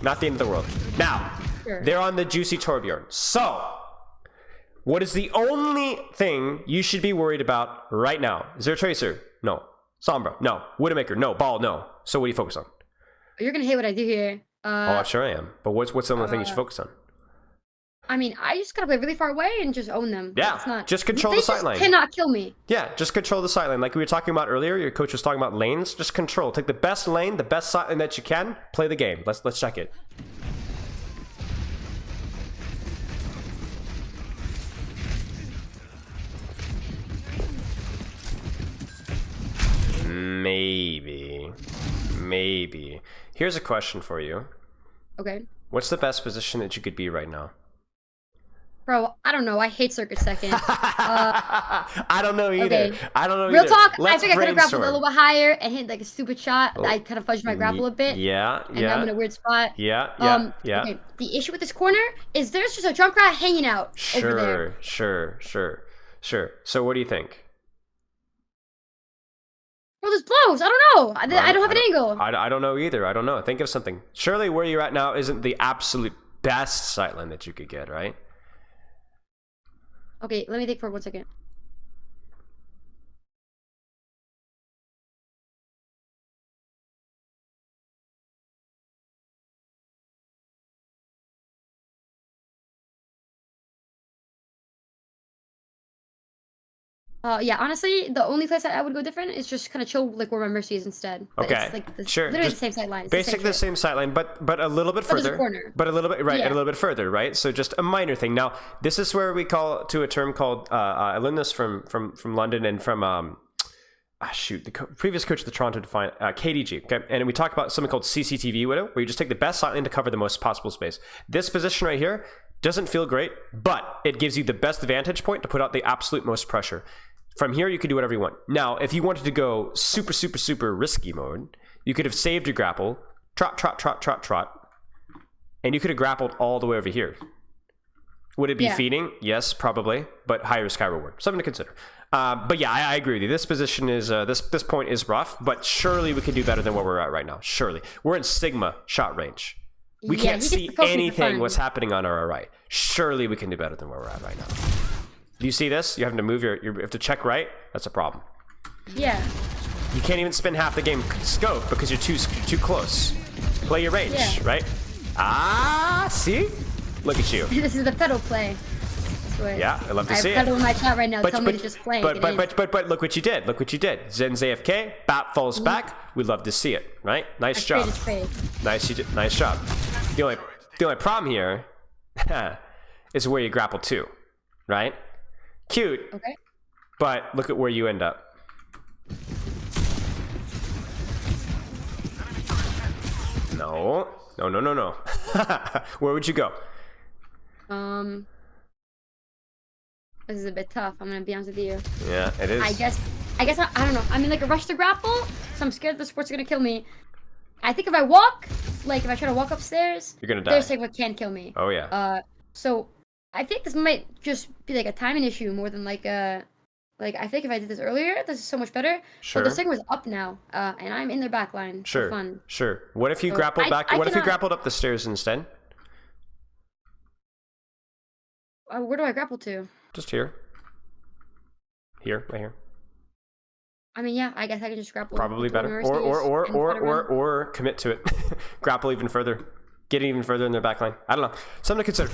Not the end of the world. Now, they're on the juicy Torbjorn. So, what is the only thing you should be worried about right now? Is there a Tracer? No. Sombra? No. Widowmaker? No. Ball? No. So what do you focus on? You're gonna hate what I do here. Oh, I'm sure I am. But what's the only thing you should focus on? I mean, I just gotta play really far away and just own them. Yeah, just control the sight lane. They cannot kill me. Yeah, just control the sight lane. Like we were talking about earlier, your coach was talking about lanes. Just control. Take the best lane, the best sight lane that you can. Play the game. Let's check it. Maybe. Here's a question for you. Okay. What's the best position that you could be right now? Bro, I don't know. I hate circuit second. I don't know either. Okay. I don't know Real either. talk, I Let's think I could have grappled a brainstorm. little bit higher and hit like a stupid shot. I kind of fudged my grapple a bit. Yeah, And now I'm in a weird spot. Yeah. Okay. The issue with this corner is there's just a Junkrat hanging out over there. Sure. So what do you think? Bro, this blows. I don't know. I don't have an angle. I don't know either. I don't know. Think of something. Surely where you're at now isn't the absolute best sightline that you could get, right? Okay, let me think for 1 second. Yeah, honestly, the only place I would go different is just kind of chill like where my Mercy is instead. But Okay, it's like sure. Literally the same sight line. Basically the same sight line, but a little bit further. Corner. But a little bit, right, Yeah. a little bit further, right? So just a minor thing. Now, this is where we call to a term called, I learned this from London and from, the previous coach of the Toronto Defiant, KDG, okay? And we talk about something called CCTV Widow, where you just take the best sight line to cover the most possible space. This position right here doesn't feel great, but it gives you the best vantage point to put out the absolute most pressure. From here, you can do whatever you want. Now, if you wanted to go super risky mode, you could have saved your grapple, trot, and you could have grappled all the way over here. Would it be feeding? Yes, probably, but high risk, high reward. Something to consider. But yeah, I agree with you. This position is, this point is rough, but surely we can do better than where we're at right now. Surely. We're in Sigma shot range. We can't see anything what's happening on our right. Surely we can do better than where we're at right now. Do you see this? You have to move you have to check right. That's a problem. Yeah. You can't even spend half the game scope because you're too close. Play your range, right? Ah, see? Look at you. This is the pedal play. Yeah, I love to see it. I pedal in my chat right now. Tell me to just play. But look what you did. Look what you did. Zen's AFK. Bat falls back. We love to see it, right? Nice job. Nice job. The only problem here is where you grapple to, right? Cute. Okay. But look at where you end up. No. Where would you go? This is a bit tough. I'm gonna be honest with you. Yeah, it is. I guess I don't know. I'm in like a rush to grapple, so I'm scared the sport's gonna kill me. I think if I walk, like if I try to walk upstairs, you're gonna die. Their Sigma can kill me. Oh yeah. So I think this might just be like a timing issue more than like a. Like, I think if I did this earlier, this is so much better. Sure. But the Sigma's up now, and I'm in their back line. Sure. For fun. Sure. What if you grappled back? What if you grappled up the stairs instead? Where do I grapple to? Just here. Here, right here. I mean, yeah, I guess I can just grapple. Probably better. Or commit to it. Grapple even further. Get even further in their back line. I don't know. Something to consider.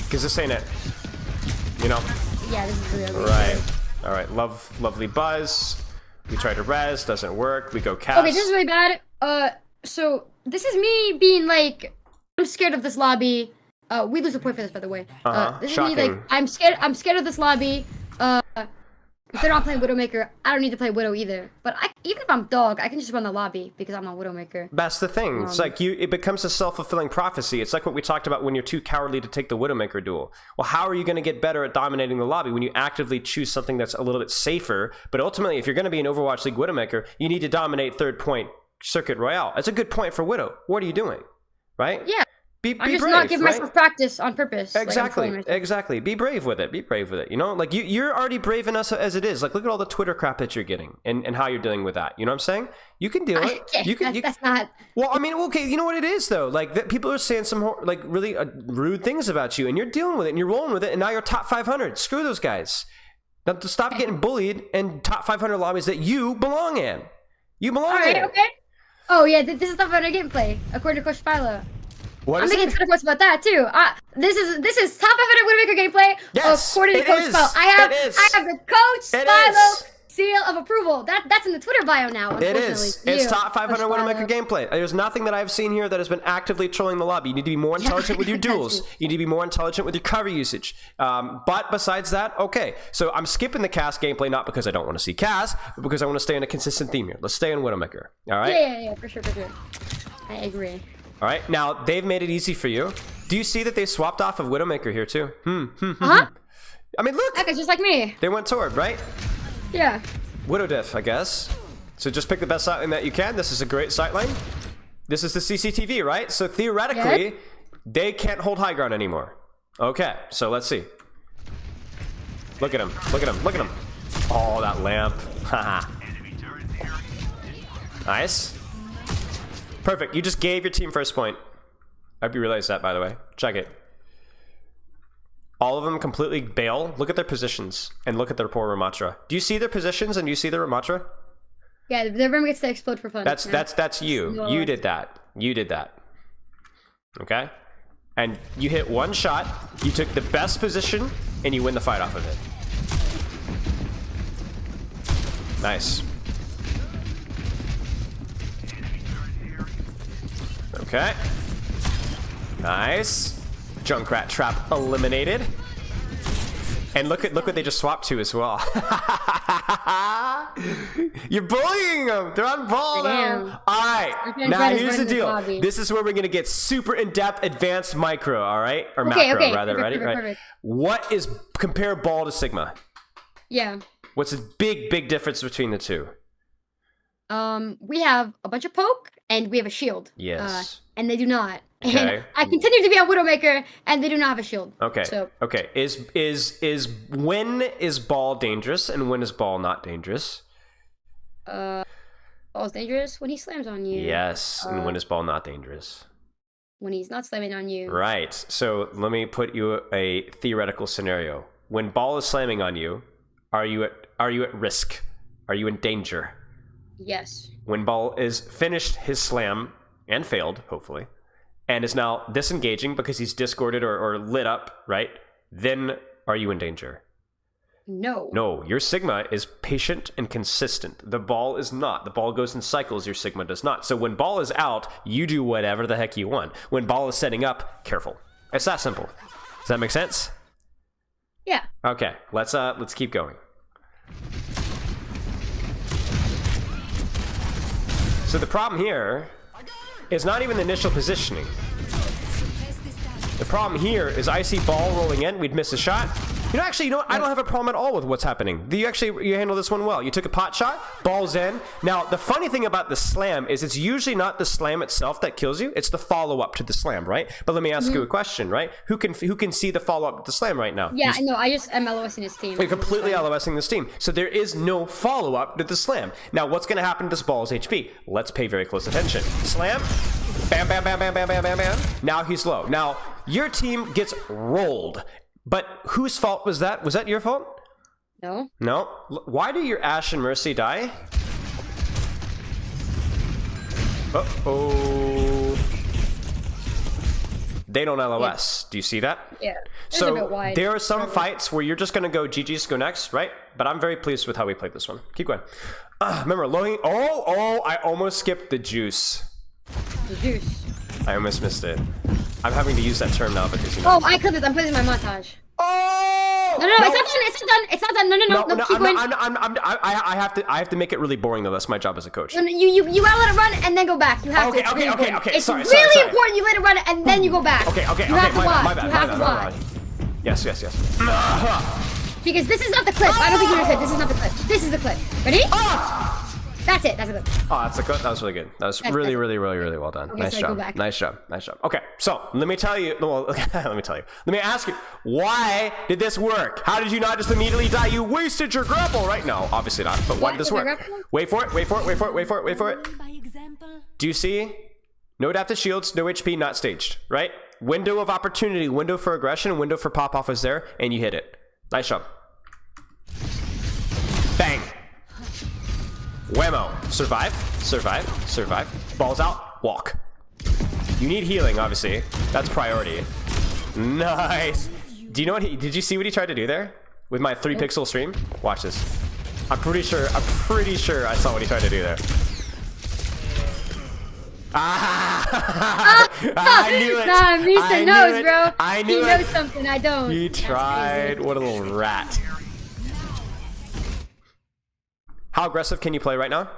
Because this ain't it. You know? Yeah, this is really right. All right, lovely buzz. We try to res, doesn't work. We go cast. Okay, this is really bad. So this is me being like, I'm scared of this lobby. We lose a point for this, by the way. This Shocking. is me like, I'm scared of this lobby. If they're not playing Widowmaker, I don't need to play Widow either. But even if I'm dog, I can just run the lobby because I'm not Widowmaker. That's the thing. It's like it becomes a self-fulfilling prophecy. It's like what we talked about when you're too cowardly to take the Widowmaker duel. Well, how are you going to get better at dominating the lobby when you actively choose something that's a little bit safer? But ultimately, if you're going to be an Overwatch League Widowmaker, you need to dominate third point Circuit Royale. That's a good point for Widow. What are you doing? Right? Yeah. I'm just brave, not giving right? myself practice on purpose. Exactly. Be brave with it. You know, like you're already brave enough as it is. Like, look at all the Twitter crap that you're getting and how you're dealing with that. You know what I'm saying? You can do it. That's not. Well, I mean, okay. You know what it is though. Like people are saying some like really rude things about you, and you're dealing with it, and you're rolling with it, and now you're top 500. Screw those guys. Now to stop getting bullied in top 500 lobbies that you belong in. You belong in. Okay. Oh yeah, this is top 500 gameplay according to Coach Spilo. I'm making Twitter posts about that too. This is top 500 Widowmaker gameplay. Yes, according to Coach Spilo. I have the Coach Spilo seal of approval. That's in the Twitter bio now. It is. It's top 500 Widowmaker gameplay. There's nothing that I've seen here that has been actively trolling the lobby. You need to be more intelligent with your duels. You need to be more intelligent with your cover usage. But besides that, okay. So I'm skipping the cast gameplay not because I don't want to see cast, but because I want to stay in a consistent theme here. Let's stay in Widowmaker. All right? Yeah, for sure. I agree. All right, now they've made it easy for you. Do you see that they swapped off of Widowmaker here too? Uh-huh. I mean, look. That guy's just like me. They went Torb, right? Yeah. Widow diff, I guess. So just pick the best sightline that you can. This is a great sightline. This is the CCTV, right? So theoretically, they can't hold high ground anymore. Okay, so let's see. Look at him. Look at him. Look at him. Oh, that lamp. Haha. Nice. Perfect. You just gave your team first point. I hope you realize that, by the way. Check it. All of them completely bail. Look at their positions and look at their poor Ramatra. Do you see their positions and do you see their Ramatra? Yeah, the room gets to explode for fun. That's you. No. You did that. You did that. Okay? And you hit one shot, you took the best position, and you win the fight off of it. Nice. Okay. Nice. Junkrat trap eliminated. And look what they just swapped to as well. You're bullying them. They're on ball now. All right. Now here's the deal. This is where we're gonna get super in-depth, advanced micro. All right, or macro rather. Perfect, Ready? perfect. What is compare ball to Sigma? Yeah. What's the big difference between the two? We have a bunch of poke and we have a shield. Yes. And they do not. Okay. And I continue to be on Widowmaker, and they do not have a shield. Okay. So. Okay. Is when is ball dangerous and when is ball not danger's? Ball's dangerous when he slams on you. Yes. And when is ball not dangerous? When he's not slamming on you. Right. So let me put you a theoretical scenario. When ball is slamming on you, are you at risk? Are you in danger? Yes. When ball is finished his slam and failed, hopefully, and is now disengaging because he's discorded or lit up, right? Then are you in danger? No. No, your Sigma is patient and consistent. The ball is not. The ball goes in cycles, your Sigma does not. So when ball is out, you do whatever the heck you want. When ball is setting up, careful. It's that simple. Does that make sense? Yeah. Okay, let's keep going. So the problem here is not even the initial positioning. The problem here is I see ball rolling in, we'd miss a shot. You know what? I don't have a problem at all with what's happening. You handle this one well. You took a pot shot, ball's in. Now, the funny thing about the slam is it's usually not the slam itself that kills you. It's the follow-up to the slam, right? But let me ask you a question, right? Who can see the follow-up to the slam right now? Yeah, I know. I just am LOSing his team. You're completely LOSing this team. So there is no follow-up to the slam. Now, what's going to happen to this ball's HP? Let's pay very close attention. Slam. Bam, bam, bam, bam, bam, bam, bam, bam. Now he's low. Now, your team gets rolled. But whose fault was that? Was that your fault? No. No? Why do your Ashe and Mercy die? Uh-oh. They don't LOS. Yeah. Do you see that? Yeah. So a bit wide. There are some fights where you're just going to go GG's go next, right? But I'm very pleased with how we played this one. Keep going. Remember, loading. Oh, I almost skipped the juice. The juice. I almost missed it. I'm having to use that term now because you know. Oh, I clipped it. I'm putting my montage. Oh! No, it's not done. No, keep going. I have to make it really boring though. That's my job as a coach. No, you gotta let it run and then go back. You have to. It's really important. It's Sorry. really important. You let it run and then you go back. Okay. You have to watch. My bad. You have to watch. Yes. Because this is not the clip. I don't think you understand. This is not the clip. This is the clip. Ready? That's it. That's the clip. Oh, that's the clip. That was really good. That was really well done. Okay, Nice so job. Nice job. Okay, so let me tell you. Well, let me ask you. Why did this work? How did you not just immediately die? You wasted your grapple, right? No, obviously not. But why did this work? Wait for it. Do you see? No adaptive shields, no HP, not staged, right? Window of opportunity, window for aggression, window for pop-off is there, and you hit it. Nice job. Bang. Whammo. Survive. Balls out. Walk. You need healing, obviously. That's priority. Nice. Do you know what did you see what he tried to do there? With my 3-pixel stream? Watch this. I'm pretty sure I saw what he tried to do there. I knew it. Nah, Misa knows, bro. I knew he knows something I don't. He tried. What a little rat. How aggressive can you play right now?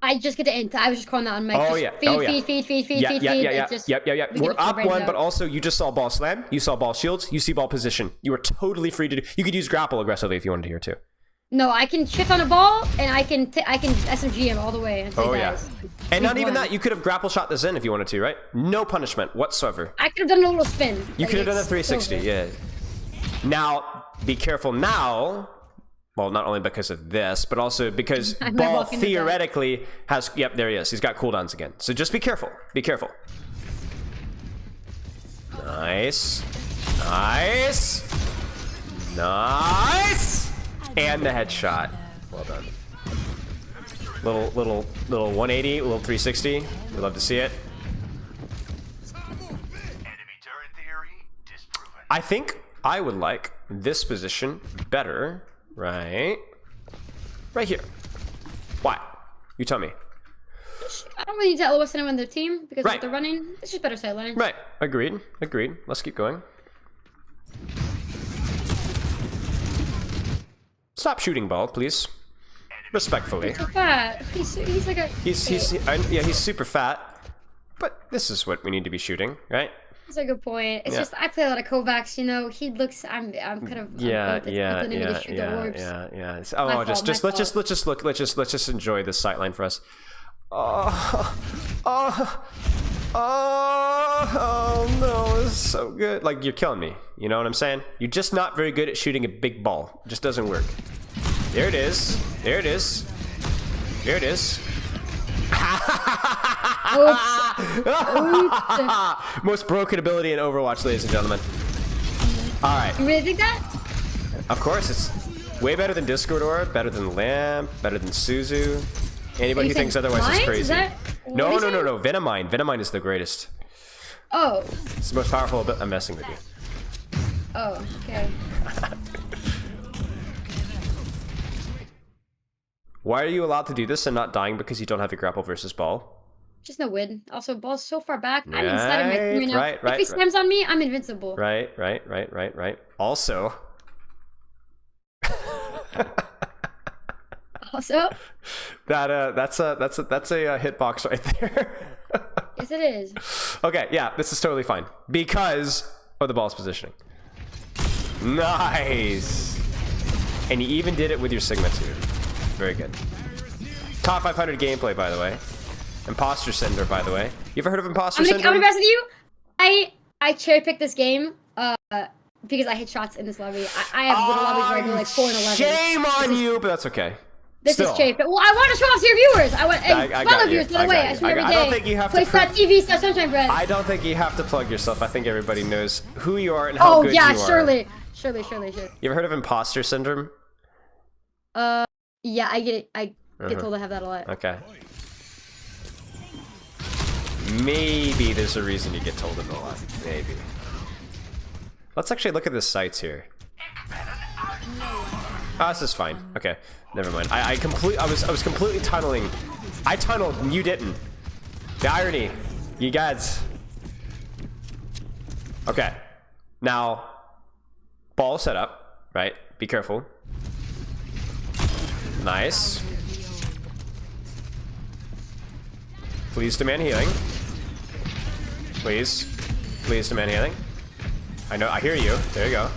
I just get to int. I was just calling that on mic. Oh, just yeah. Feed, Oh, yeah. feed. Yeah. Just, Yep. we We're get up right one, out. but also you just saw ball slam. You saw ball shields. You see ball position. You are totally free to do. You could use grapple aggressively if you wanted to here too. No, I can shift on a ball, and I can SMG him all the way. Oh, yeah. And not even that. You could have grapple shot this in if you wanted to, right? No punishment whatsoever. I could have done a little spin. You could have done a 360, yeah. Now, be careful now. Well, not only because of this, but also because ball theoretically has... Yep, there he is. He's got cooldowns again. So just be careful. Be careful. Nice. Nice. Nice. And the headshot. Well done. Little 180, little 360. We love to see it. I think I would like this position better. Right here. Why? You tell me. I don't really need to LOS anyone on their team because if they're running, it's just better sideline. Right. Agreed. Let's keep going. Stop shooting ball, please. Respectfully. He's so fat. He's like a... He's super fat. But this is what we need to be shooting, right? That's a good point. It's just I play a lot of Kovacs, you know. He looks. I'm kind of. Yeah. Oh, let's just enjoy this sightline for us. Oh no, this is so good. Like, you're killing me. You know what I'm saying? You're just not very good at shooting a big ball. It just doesn't work. There it is. Most broken ability in Overwatch, ladies and gentlemen. All right. You really think that? Of course, it's way better than Discord Orb, better than Lamp, better than Suzu. Anybody who thinks otherwise is crazy. No. Venomine. Venomine is the greatest. Oh. It's the most powerful. But I'm messing with you. Oh, okay. Why are you allowed to do this and not dying because you don't have your grapple versus ball? Just no win. Also, ball's so far back. I'm inside of my team now. Right. If he slams on me, I'm invincible. Right. Also. That's a hitbox right there. Yes, it is. Okay, yeah, this is totally fine because of the ball's positioning. Nice. And you even did it with your Sigma too. Very good. Top 500 gameplay, by the way. Imposter Cinder, by the way. You ever heard of Imposter Cinder? I'm gonna be honest with you. I cherry picked this game because I hit shots in this lobby. I have little lobbies where I go like 4 and 11. Shame on you, but that's okay. This is cherry picked. Well, I want to show off to your viewers. I want Spilo viewers, by the way. I stream every day. I don't think you have to. Twitch.tv/Sunshinebread. I don't think you have to plug yourself. I think everybody knows who you are and how good you are. Oh yeah, surely. You ever heard of imposter syndrome? Yeah, I get it. I get told I have that a lot. Okay. Maybe there's a reason you get told it a lot. Maybe. Let's actually look at the sites here. Oh, this is fine. Okay, never mind. I was completely tunneling. I tunneled and you didn't. The irony, you guys. Okay, now ball set up, right? Be careful. Nice. Please demand healing. Please demand healing. I know, I hear you. There you go.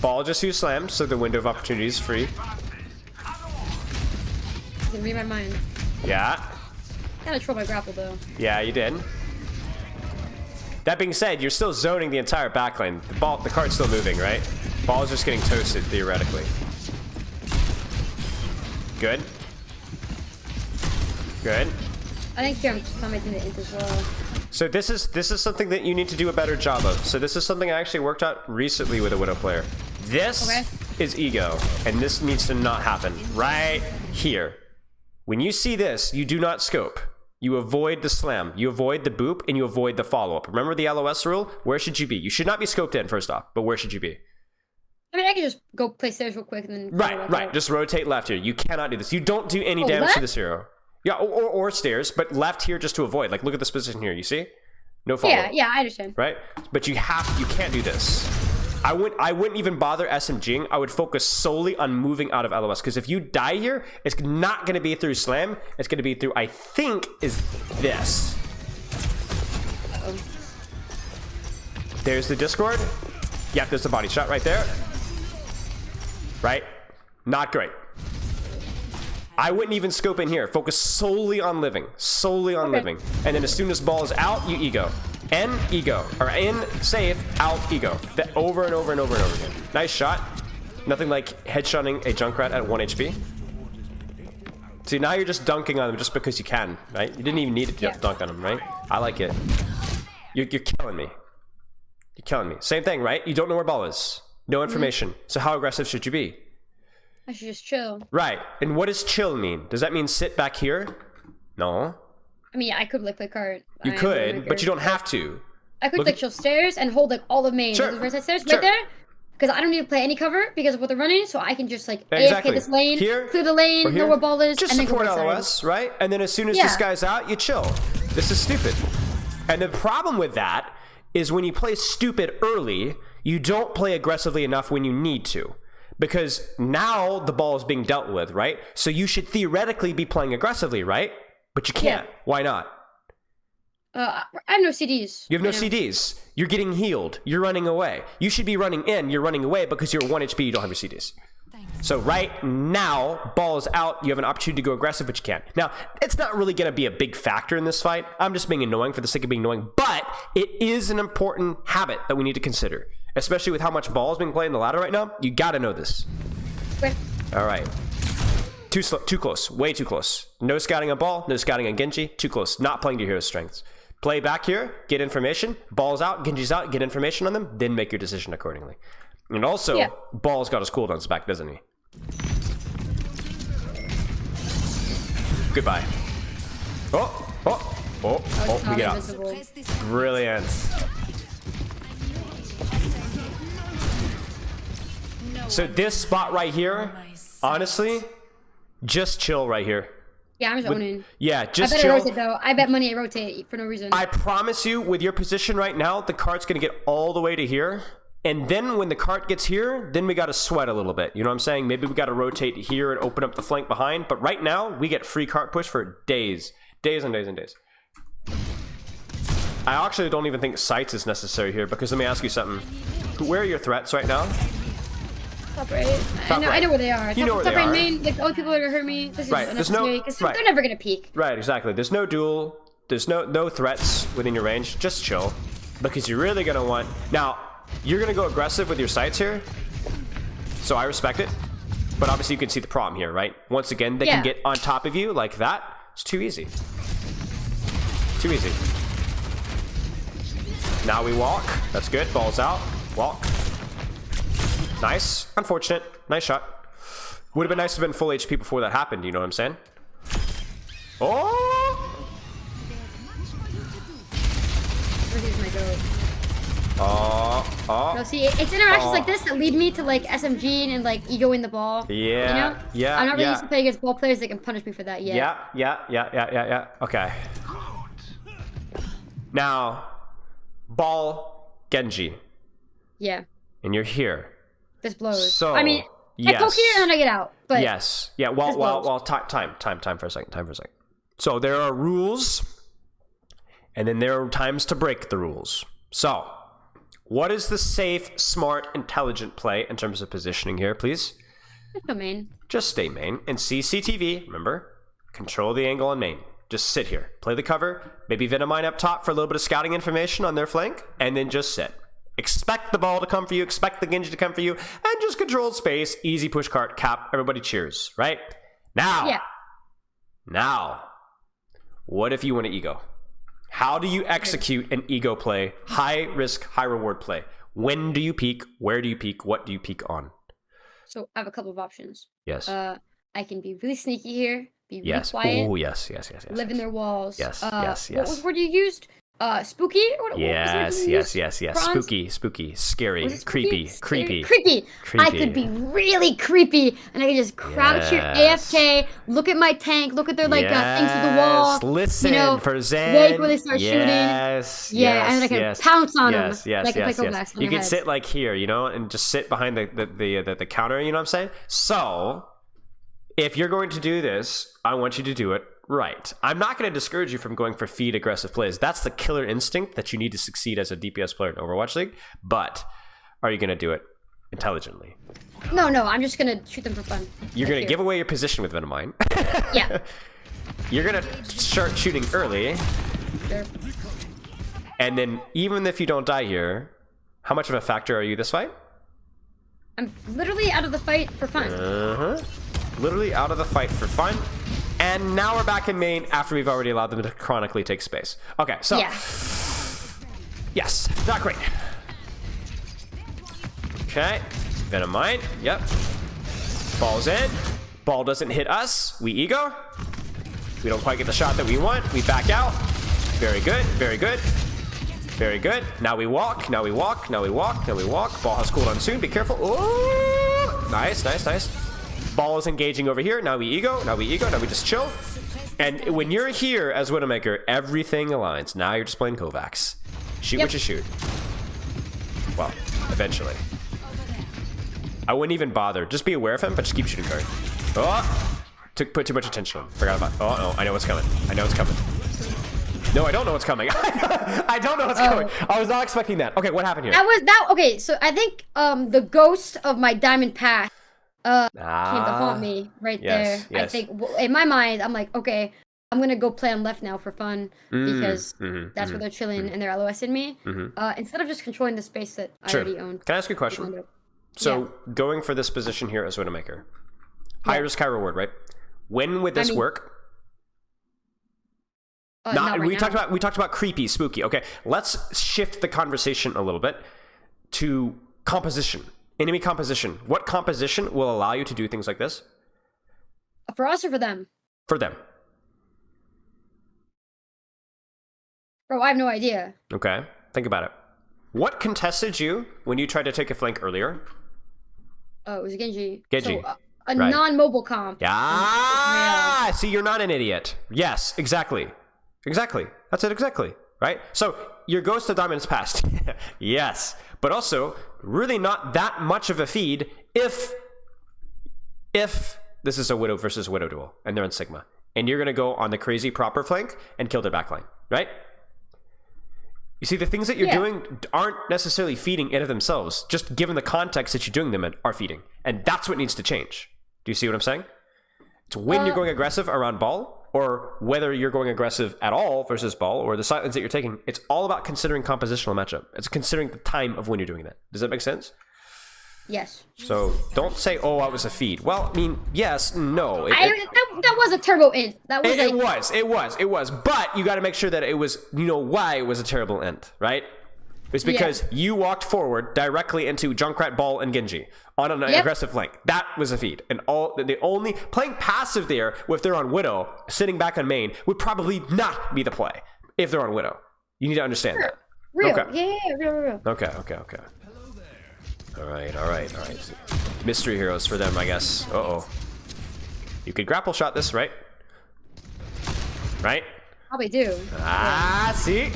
Ball just use slam, so the window of opportunity is free. You can read my mind. Yeah. Gotta troll my grapple though. Yeah, you did. That being said, you're still zoning the entire backline. The card's still moving, right? Ball's just getting toasted theoretically. Good. I think here I'm just commenting the int as well. So this is something that you need to do a better job of. So this is something I actually worked out recently with a Widow player. This is ego, and this needs to not happen right here. When you see this, you do not scope. You avoid the slam, you avoid the boop, and you avoid the follow-up. Remember the LOS rule? Where should you be? You should not be scoped in, first off, but where should you be? I mean, I can just go play stairs real quick and then... Right. Just rotate left here. You cannot do this. You don't do any damage to this hero. Yeah, or stairs, but left here just to avoid. Like, look at this position here. You see? No follow. Yeah, I understand. Right? But you can't do this. I wouldn't even bother SMGing. I would focus solely on moving out of LOS, because if you die here, it's not going to be through slam. It's going to be through, I think, is this. Uh-oh. There's the Discord. Yep, there's the body shot right there. Right? Not great. I wouldn't even scope in here. Focus solely on living. Solely on living. And then as soon as ball is out, you ego. In, ego. Or in, save, out, ego. That over and over and over and over again. Nice shot. Nothing like headshotting a Junkrat at 1 HP. See, now you're just dunking on them just because you can, right? You didn't even need to dunk on them, right? I like it. You're killing me. You're killing me. Same thing, right? You don't know where ball is. No information. So how aggressive should you be? I should just chill. Right. And what does chill mean? Does that mean sit back here? No. I mean, I could play card. You could, but you don't have to. I could chill stairs and hold like all the main. Sure. The right side stairs Sure. right there. Because I don't need to play any cover because of what they're running, so I can just like AFK this lane, here, clear the lane, know where ball is, just and then go support right LOS, side. right? And then as soon as this guy's out, you chill. This is stupid. And the problem with that is when you play stupid early, you don't play aggressively enough when you need to. Because now the ball is being dealt with, right? So you should theoretically be playing aggressively, right? But you can't. Yeah. Why not? I have no CDs. You have no CDs. You're getting healed. You're running away. You should be running in. You're running away because you're 1 HP. You don't have your CDs. So right now, ball is out. You have an opportunity to go aggressive, but you can't. Now, it's not really going to be a big factor in this fight. I'm just being annoying for the sake of being annoying. But it is an important habit that we need to consider. Especially with how much ball is being played in the ladder right now. You got to know this. Okay. All right. Too close. Way too close. No scouting on ball. No scouting on Genji. Too close. Not playing to your hero's strengths. Play back here. Get information. Ball's out. Genji's out. Get information on them. Then make your decision accordingly. And also, ball's got his cooldowns back, doesn't he? Goodbye. We get out. Brilliant. So this spot right here, honestly, just chill right here. Yeah, I'm just owning. Yeah, just I bet chill. I rotate though. I bet money I rotate for no reason. I promise you, with your position right now, the cart's gonna get all the way to here. And then when the cart gets here, then we gotta sweat a little bit. You know what I'm saying? Maybe we gotta rotate here and open up the flank behind. But right now, we get free cart push for days. Days and days and days. I actually don't even think sights is necessary here, because let me ask you something. Where are your threats right now? Top right. I know where they are. You know where they are. Main, like the only people that are gonna hurt me. This is unnecessary, because they're never gonna peek. Right, exactly. There's no duel. There's no threats within your range. Just chill, because you're really gonna want. Now, you're gonna go aggressive with your sights here, so I respect it. But obviously, you can see the problem here, right? Once again, they can get on top of you like that. It's too easy. Too easy. Now we walk. That's good. Ball's out. Walk. Nice. Unfortunate. Nice shot. Would have been nice to have been full HP before that happened. You know what I'm saying? Oh! Where's my goat? No, see, it's interactions like this that lead me to like SMG and like egoing the ball. Yeah. You know? Yeah. I'm not really used to play against ball players that can punish me for that yet. Yeah. Okay. Now, ball Genji. Yeah. And you're here. This blows. So, I mean, I poke here and then I get out. But yes. Yeah. Well. Time for a second. So there are rules, and then there are times to break the rules. So, what is the safe, smart, intelligent play in terms of positioning here, please? Just go main. Just stay main and CCTV. Remember, control the angle on main. Just sit here, play the cover. Maybe Venomine up top for a little bit of scouting information on their flank, and then just sit. Expect the ball to come for you, expect the Genji to come for you, and just control space, easy push cart, cap, everybody cheers, right? Now, what if you want to ego? How do you execute an ego play, high risk, high reward play? When do you peak? Where do you peak? What do you peak on? So I have a couple of options. Yes. I can be really sneaky here, be really yes. quiet. Oh, yes. Live in their walls. Yes. What was the word you used? spooky. What Yes. Prawns? Spooky, scary, Was it creepy, spooky? creepy. I could be really creepy, and I could just crouch here, AFK, look at my tank, look at their things to the wall. Listen for Zen. Wait when they start shooting. Yes. Yeah, and I can pounce on them. Yes. You You can sit like here, and just sit behind the counter. You know what I'm saying? So, if you're going to do this, I want you to do it right. I'm not going to discourage you from going for feed aggressive plays. That's the killer instinct that you need to succeed as a DPS player in Overwatch League. But are you going to do it intelligently? No, I'm just going to shoot them for fun. You're going to give away your position with Venomine. Yeah. You're going to start shooting early. Sure. And then even if you don't die here, how much of a factor are you this fight? I'm literally out of the fight for fun. Literally out of the fight for fun. And now we're back in main after we've already allowed them to chronically take space. Okay, so... Yeah. Yes, not great. Okay, Venomine, yep. Ball's in. Ball doesn't hit us. We ego. We don't quite get the shot that we want. We back out. Very good, very good. Very good. Now we walk. Ball has cooldown soon. Be careful. Ooh! Nice. Ball is engaging over here. Now we ego. Now we just chill. And when you're here as Widowmaker, everything aligns. Now you're just playing Kovacs. Shoot what you shoot. Well, eventually. I wouldn't even bother. Just be aware of him, but just keep shooting guard. Oh! Put too much attention on him. Forgot about it. Oh, no. I know what's coming. No, I don't know what's coming. I don't know what's coming. I was not expecting that. Okay, what happened here? Okay, so I think the ghost of my diamond path came to haunt me there. Yes. I think in my mind, I'm like, okay, I'm gonna go play on left now for fun because that's where they're chilling and they're LOSing me. Instead of just controlling the space that I already own. Can I ask you a question? So going for this position here as Widowmaker, high risk, high reward, right? When would this work? Not right now. We talked about creepy, spooky. Okay, let's shift the conversation a little bit to composition. Enemy composition. What composition will allow you to do things like this? For us or for them? For them. Bro, I have no idea. Okay, think about it. What contested you when you tried to take a flank earlier? Oh, it was Genji. Genji. So, a non-mobile comp. Yeah. See, you're not an idiot. Yes, exactly. That's it, exactly. Right? So, your Ghost of Diamonds passed. Yes. But also, really not that much of a feed if this is a Widow versus Widow duel, and they're in Sigma. And you're going to go on the crazy proper flank and kill their backline. Right? You see, the things that you're doing aren't necessarily feeding in of themselves. Just given the context that you're doing them in, are feeding. And that's what needs to change. Do you see what I'm saying? It's when you're going aggressive around ball, or whether you're going aggressive at all versus ball, or the silence that you're taking. It's all about considering compositional matchup. It's considering the time of when you're doing that. Does that make sense? Yes. So don't say, "Oh, I was a feed." Well, I mean, yes, no. That was a turbo int. That was it was. But you got to make sure that it was. You know why it was a terrible int, right? It's because you walked forward directly into Junkrat, Ball, and Genji on an aggressive flank. That was a feed, and the only playing passive there, if they're on Widow, sitting back on main, would probably not be the play if they're on Widow. You need to understand that. Real. Okay. Yeah, real. Okay. All right. Mystery heroes for them, I guess. You could grapple shot this, right? Right? Probably do. See?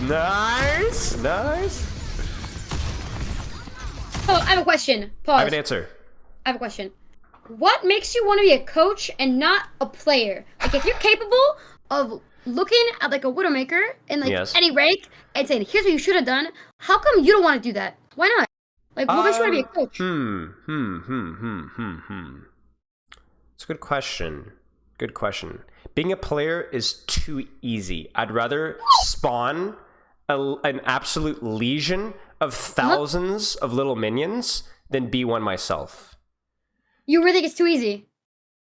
Nice. Oh, I have a question. Pause. I have an answer. I have a question. What makes you want to be a coach and not a player? Like, if you're capable of looking at like a Widowmaker in like any rank and saying, "Here's what you should have done," how come you don't want to do that? Why not? Like, what makes you want to be a coach? It's a good question. Being a player is too easy. I'd rather spawn an absolute legion of thousands of little minions than be one myself. You really think it's too easy?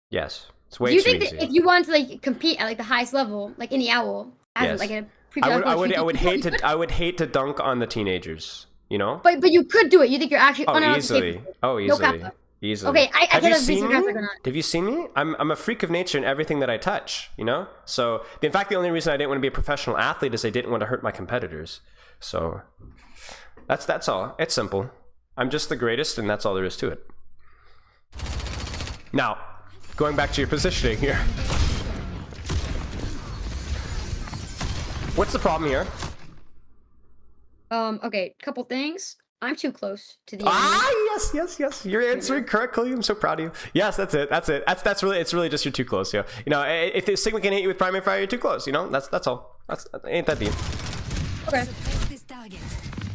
Yes, it's way too easy. Do you you think that if you wanted to like compete at like the highest level, like any owl, as like a I would hate to dunk on the teenagers. You know? But you could do it. You think you're actually easily. capable. Oh, easily. Easily. Okay, I have you cannot seen be me? Have you seen me? I'm a freak of nature in everything that I touch, you know? So, in fact, the only reason I didn't want to be a professional athlete is I didn't want to hurt my competitors. So, that's all. It's simple. I'm just the greatest, and that's all there is to it. Now, going back to your positioning here. What's the problem here? Okay, couple things. I'm too close to the Yes. You're answering correctly. I'm so proud of you. Yes, that's it. That's really. It's really just you're too close. Yeah. You know, if the Sigma can hit you with primary fire, you're too close. You know, that's all. Ain't that deep. Okay.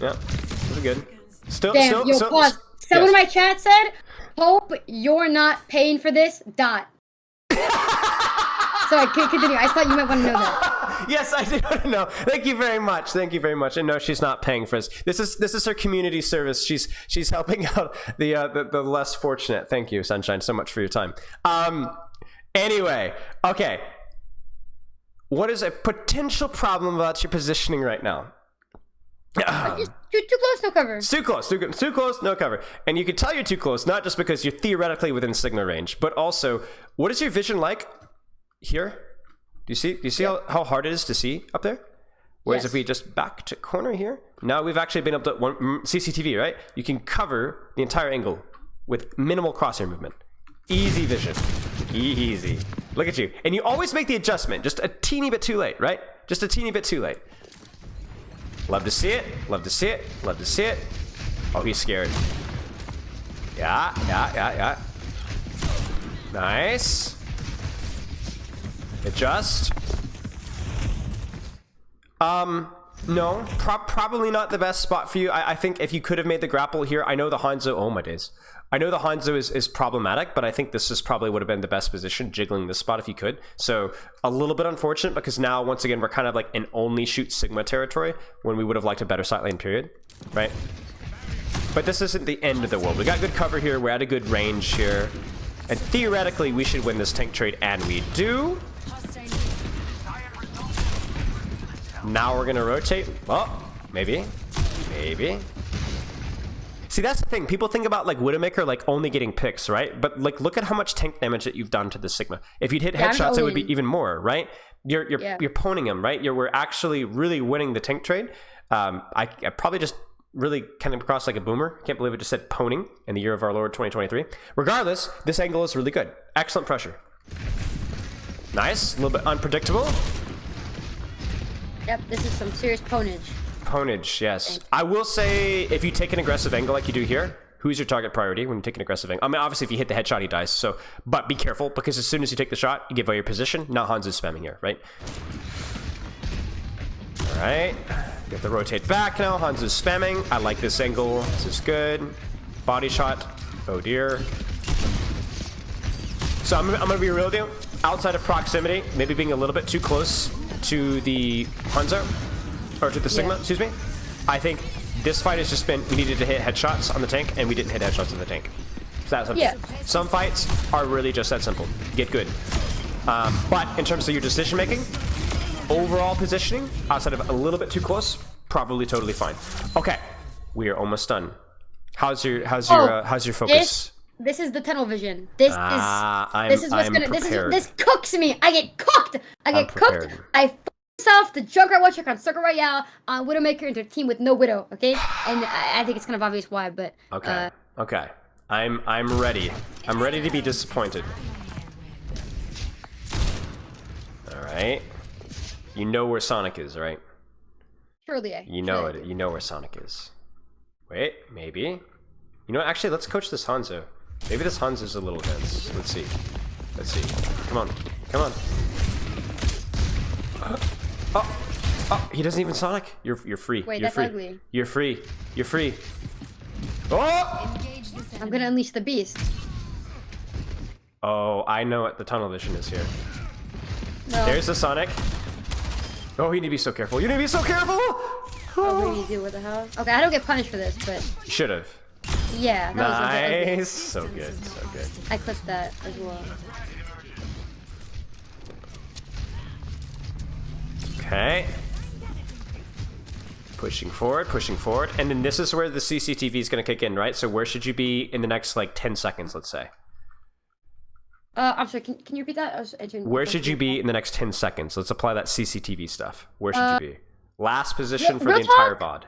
Yeah. Really good. Still. Pause. Someone in my chat said, "Hope you're not paying for this." Sorry, continue. I thought you might want to know that. Yes, I do want to know. Thank you very much. And no, she's not paying for this. This is her community service. She's helping out the less fortunate. Thank you, Sunshine, so much for your time. Anyway, okay. What is a potential problem about your positioning right now? Too close, no cover. It's too close, no cover. And you can tell you're too close, not just because you're theoretically within Sigma range, but also, what is your vision like here? Do you see how hard it is to see up there? Whereas if we just back to corner here, now we've actually been up to CCTV, right? You can cover the entire angle with minimal crosshair movement. Easy vision. Easy. Look at you. And you always make the adjustment, just a teeny bit too late, right? Just a teeny bit too late. Love to see it. Love to see it. Love to see it. Oh, he's scared. Yeah. Nice. Adjust. No, probably not the best spot for you. I think if you could have made the grapple here, I know the Hanzo, oh my days. I know the Hanzo is problematic, but I think this is probably would have been the best position, jiggling this spot if you could. So a little bit unfortunate because now, once again, we're kind of like in only shoot Sigma territory when we would have liked a better sight lane period, right? But this isn't the end of the world. We got good cover here. We're at a good range here. And theoretically, we should win this tank trade, and we do. Now we're gonna rotate. Well, maybe. See, that's the thing. People think about like Widowmaker like only getting picks, right? But like, look at how much tank damage that you've done to the Sigma. If you'd hit headshots, it would be even more, right? You're poning him, right? We're actually really winning the tank trade. I probably just really kind of across like a boomer. Can't believe it just said poning in the year of our Lord 2023. Regardless, this angle is really good. Excellent pressure. Nice. A little bit unpredictable. Yep, this is some serious ponage. Ponage, yes. I will say, if you take an aggressive angle like you do here, who's your target priority when you take an aggressive angle? I mean, obviously, if you hit the headshot, he dies. So, but be careful, because as soon as you take the shot, you give away your position. Now Hanzo's spamming here, right? All right. You have to rotate back now. Hanzo's spamming. I like this angle. This is good. Body shot. Oh, dear. So I'm going to be real with you. Outside of proximity, maybe being a little bit too close to the Hanzo, or to the Sigma, excuse me. I think this fight has just been, we needed to hit headshots on the tank, and we didn't hit headshots on the tank. So that's simple. Some fights are really just that simple. Get good. But in terms of your decision making, overall positioning, outside of a little bit too close, probably totally fine. Okay, we are almost done. How's your focus? This is the tunnel vision. This cooks me. I get cooked. I myself, the Junkrat one trick on Circle Royale on Widowmaker into a team with no Widow. Okay, and I think it's kind of obvious why, but okay. I'm ready. I'm ready to be disappointed. All right. You know where Sonic is, right? Surely I. You know it. You know where Sonic is. Wait, maybe. You know, actually, let's coach this Hanzo. Maybe this Hanzo's a little dense. Let's see. Come on. Oh, he doesn't even Sonic. You're free. Wait, you're that's free. ugly. You're free. Oh! I'm gonna unleash the beast. Oh, I know what the tunnel vision is here. No. There's the Sonic. Oh, you need to be so careful. Oh, what do you do? What the hell? Okay, I don't get punished for this, but you should have. Yeah. That nice. Was so good. I clipped that as well. Okay. Pushing forward. And then this is where the CCTV is going to kick in, right? So where should you be in the next, like, 10 seconds, let's say? I'm sorry, can you repeat that? Where should you be in the next 10 seconds? Let's apply that CCTV stuff. Where should you be? Last position for the entire VOD.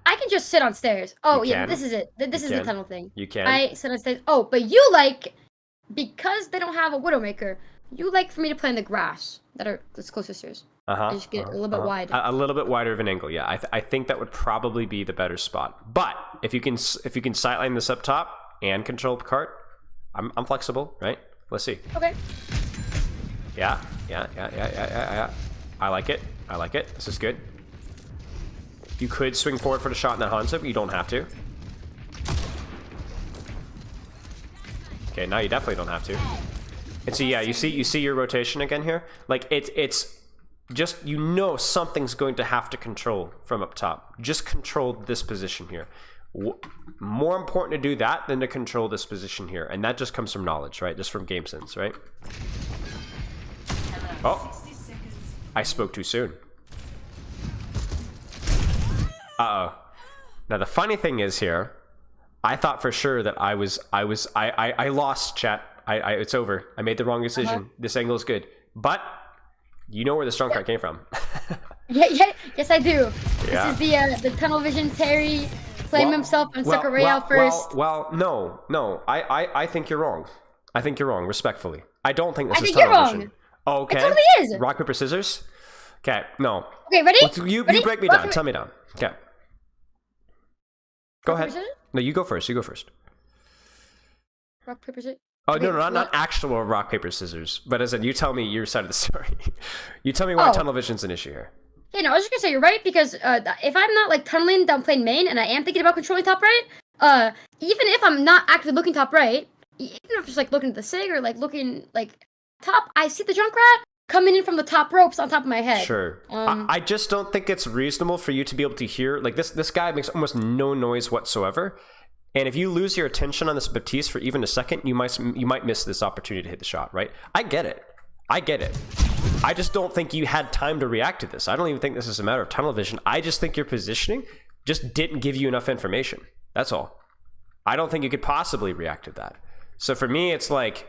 I can just sit on stairs. Oh, yeah, this is it. This is the tunnel thing. You can. I sit on stairs. Oh, but you like, because they don't have a Widowmaker, you like for me to play in the grass that's close to stairs. I just get a little bit wide. A little bit wider of an angle, yeah. I think that would probably be the better spot. But if you can sightline this up top and control the cart, I'm flexible, right? Let's see. Okay. Yeah. I like it. This is good. You could swing forward for the shot in that Hanzo, but you don't have to. Okay, now you definitely don't have to. And so yeah, you see your rotation again here? Like it's just, you know, something's going to have to control from up top. Just control this position here. More important to do that than to control this position here. And that just comes from knowledge, right? Just from game sense, right? Oh, I spoke too soon. Uh-oh. Now the funny thing is here, I thought for sure that I lost, chat. It's over. I made the wrong decision. This angle is good. But you know where the strong card came from. Yes I do. Yeah. This is the tunnel vision Terry flame himself and suck a ray out first. No. I think you're wrong. I think you're wrong, respectfully. I don't think this is tunnel tunnel vision. Wrong. Oh, okay. It totally is. Rock, paper, scissors? Okay, no. Okay, ready? You break me down. Tell me down. Okay. Go ahead. No, you go first. Rock, paper, scissors? Oh, okay, no, not actual rock, paper, scissors. But as in, you tell me your side of the story. You tell me why tunnel vision's an issue here. Yeah, no, I was just gonna say, you're right, because if I'm not, like, tunneling down plane main, and I am thinking about controlling top right, even if I'm not actually looking top right, even if I'm just, like, looking at the SIG, or, like, looking, like, top, I see the Junkrat coming in from the top ropes on top of my head. Sure. I just don't think it's reasonable for you to be able to hear, like, this guy makes almost no noise whatsoever. And if you lose your attention on this Baptiste for even a second, you might miss this opportunity to hit the shot, right? I get it. I just don't think you had time to react to this. I don't even think this is a matter of tunnel vision. I just think your positioning just didn't give you enough information. That's all. I don't think you could possibly react to that. So for me, it's like,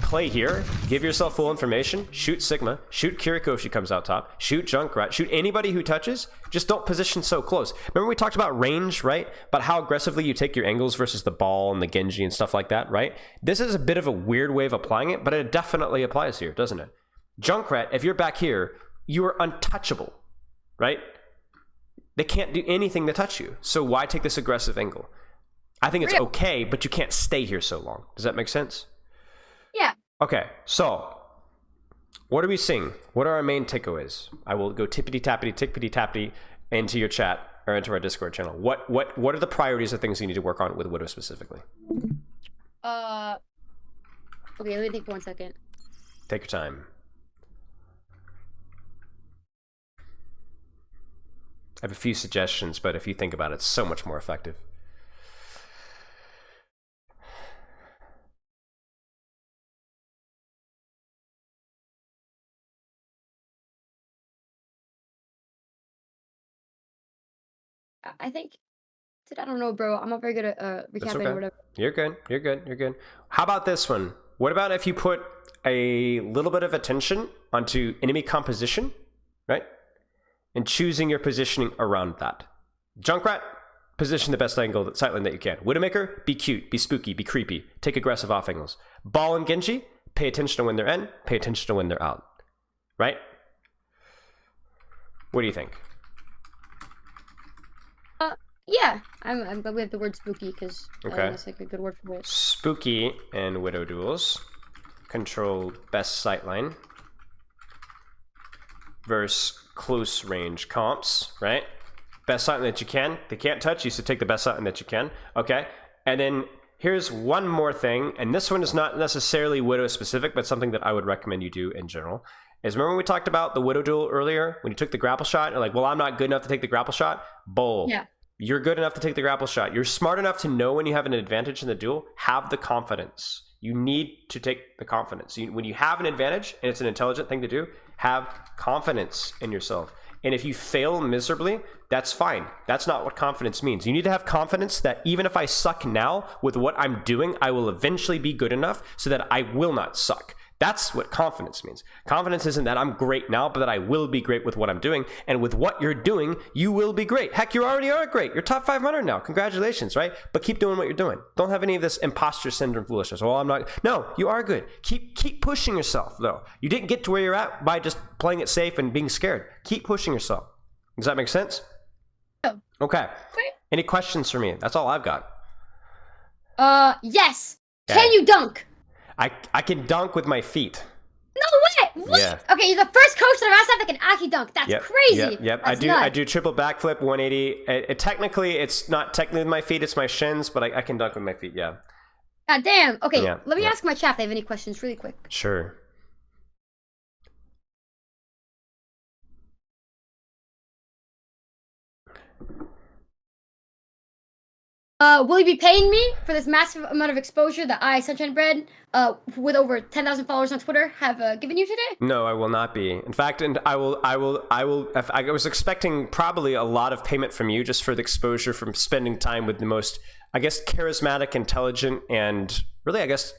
play here, give yourself full information, shoot Sigma, shoot Kiriko if she comes out top, shoot Junkrat, shoot anybody who touches, just don't position so close. Remember we talked about range, right? About how aggressively you take your angles versus the ball and the Genji and stuff like that, right? This is a bit of a weird way of applying it, but it definitely applies here, doesn't it? Junkrat, if you're back here, you are untouchable, right? They can't do anything to touch you, so why take this aggressive angle? I think it's okay, but you can't stay here so long. Does that make sense? Yeah. Okay, so what are we seeing? What are our main takeaways? I will go tippity-tappity into your chat or into our Discord channel. What are the priorities of things you need to work on with Widow specifically? Okay, let me think for 1 second. Take your time. I have a few suggestions, but if you think about it, it's so much more effective. I think, dude, I don't know, bro. I'm not very good at recapping or whatever. You're good. How about this one? What about if you put a little bit of attention onto enemy composition, right? And choosing your positioning around that. Junkrat, position the best angle, sightline that you can. Widowmaker, be cute, be spooky, be creepy. Take aggressive off angles. Ball and Genji, pay attention to when they're in, pay attention to when they're out. Right? What do you think? Yeah, I'm glad we have the word spooky because that's like a good word for it. Spooky and Widow duels. Control best sightline. Versus close range comps, right? Best sightline that you can. They can't touch you, so take the best sightline that you can. Okay. And then here's one more thing, and this one is not necessarily Widow specific, but something that I would recommend you do in general. Is remember when we talked about the Widow duel earlier? When you took the grapple shot, and like, well, I'm not good enough to take the grapple shot. Bull. Yeah. You're good enough to take the grapple shot. You're smart enough to know when you have an advantage in the duel. Have the confidence. You need to take the confidence. When you have an advantage, and it's an intelligent thing to do, have confidence in yourself. And if you fail miserably, that's fine. That's not what confidence means. You need to have confidence that even if I suck now with what I'm doing, I will eventually be good enough so that I will not suck. That's what confidence means. Confidence isn't that I'm great now, but that I will be great with what I'm doing. And with what you're doing, you will be great. Heck, you already are great. You're top 500 now. Congratulations, right? But keep doing what you're doing. Don't have any of this imposter syndrome foolishness. Well, I'm not. No, you are good. Keep pushing yourself, though. You didn't get to where you're at by just playing it safe and being scared. Keep pushing yourself. Does that make sense? No. Okay. Any questions for me? That's all I've got. Yes. Okay. Can you dunk? I can dunk with my feet. No way! What? Yeah. Okay, you're the first coach that I've asked that can actually dunk. That's crazy. Yep. That's I do triple backflip 180. Technically, it's not technically my feet, it's my shins, but I can dunk with my feet, yeah. God damn. Okay, let me ask my chat if they have any questions really quick. Sure. Will you be paying me for this massive amount of exposure that Sunshinebread, with over 10,000 followers on Twitter, have given you today? No, I will not be. In fact, and I was expecting probably a lot of payment from you just for the exposure from spending time with the most, I guess, charismatic, intelligent, and really, I guess,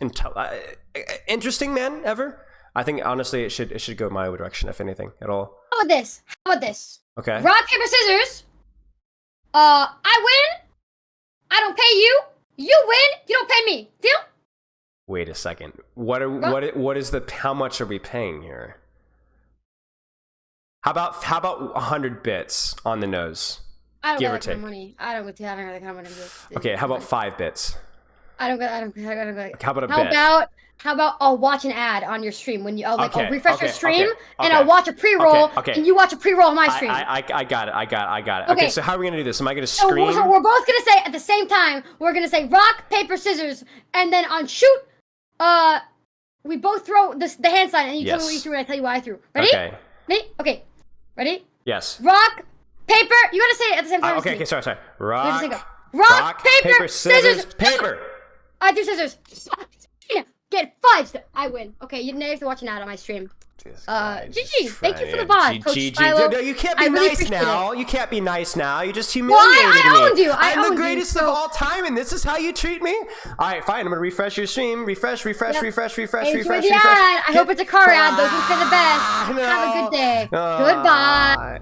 interesting man ever. I think honestly, it should go my direction, if anything, at all. How about this? Okay. Rock, paper, scissors. I win. I don't pay you. You win. You don't pay me. Deal? Wait a second. How much are we paying here? How about 100 bits on the nose? I don't give got or that take. kind of money. I don't got that kind of money. Okay, how about 5 bits? I don't got. How about a bit? How about I'll watch an ad on your stream when you I'll refresh your stream and okay. I'll watch a pre-roll and you watch a pre-roll on my stream. I got it. Okay, so how are we gonna do this? Am I gonna scream? So we're both gonna say at the same time. We're gonna say rock, paper, scissors, and then on shoot, we both throw the hand sign and you tell me what you threw and I tell you what I threw. Ready? Okay. Ready? Okay. Ready? Yes. Rock, paper. You gotta say it at the same time. Okay. Sorry. Rock, paper, scissors, paper. I do scissors. Get 5. I win. Okay, you have to watch an ad on my stream. GG. Thank you for the VOD, Coach Spilo. No, you can't be nice now. You can't be nice now. You just humiliated me. I owned you. I'm the greatest of all time, and this is how you treat me? All right, fine. I'm going to refresh your stream. Refresh. Enjoy the ad. I hope it's a car ad. Those are for the best. Have a good day. Goodbye.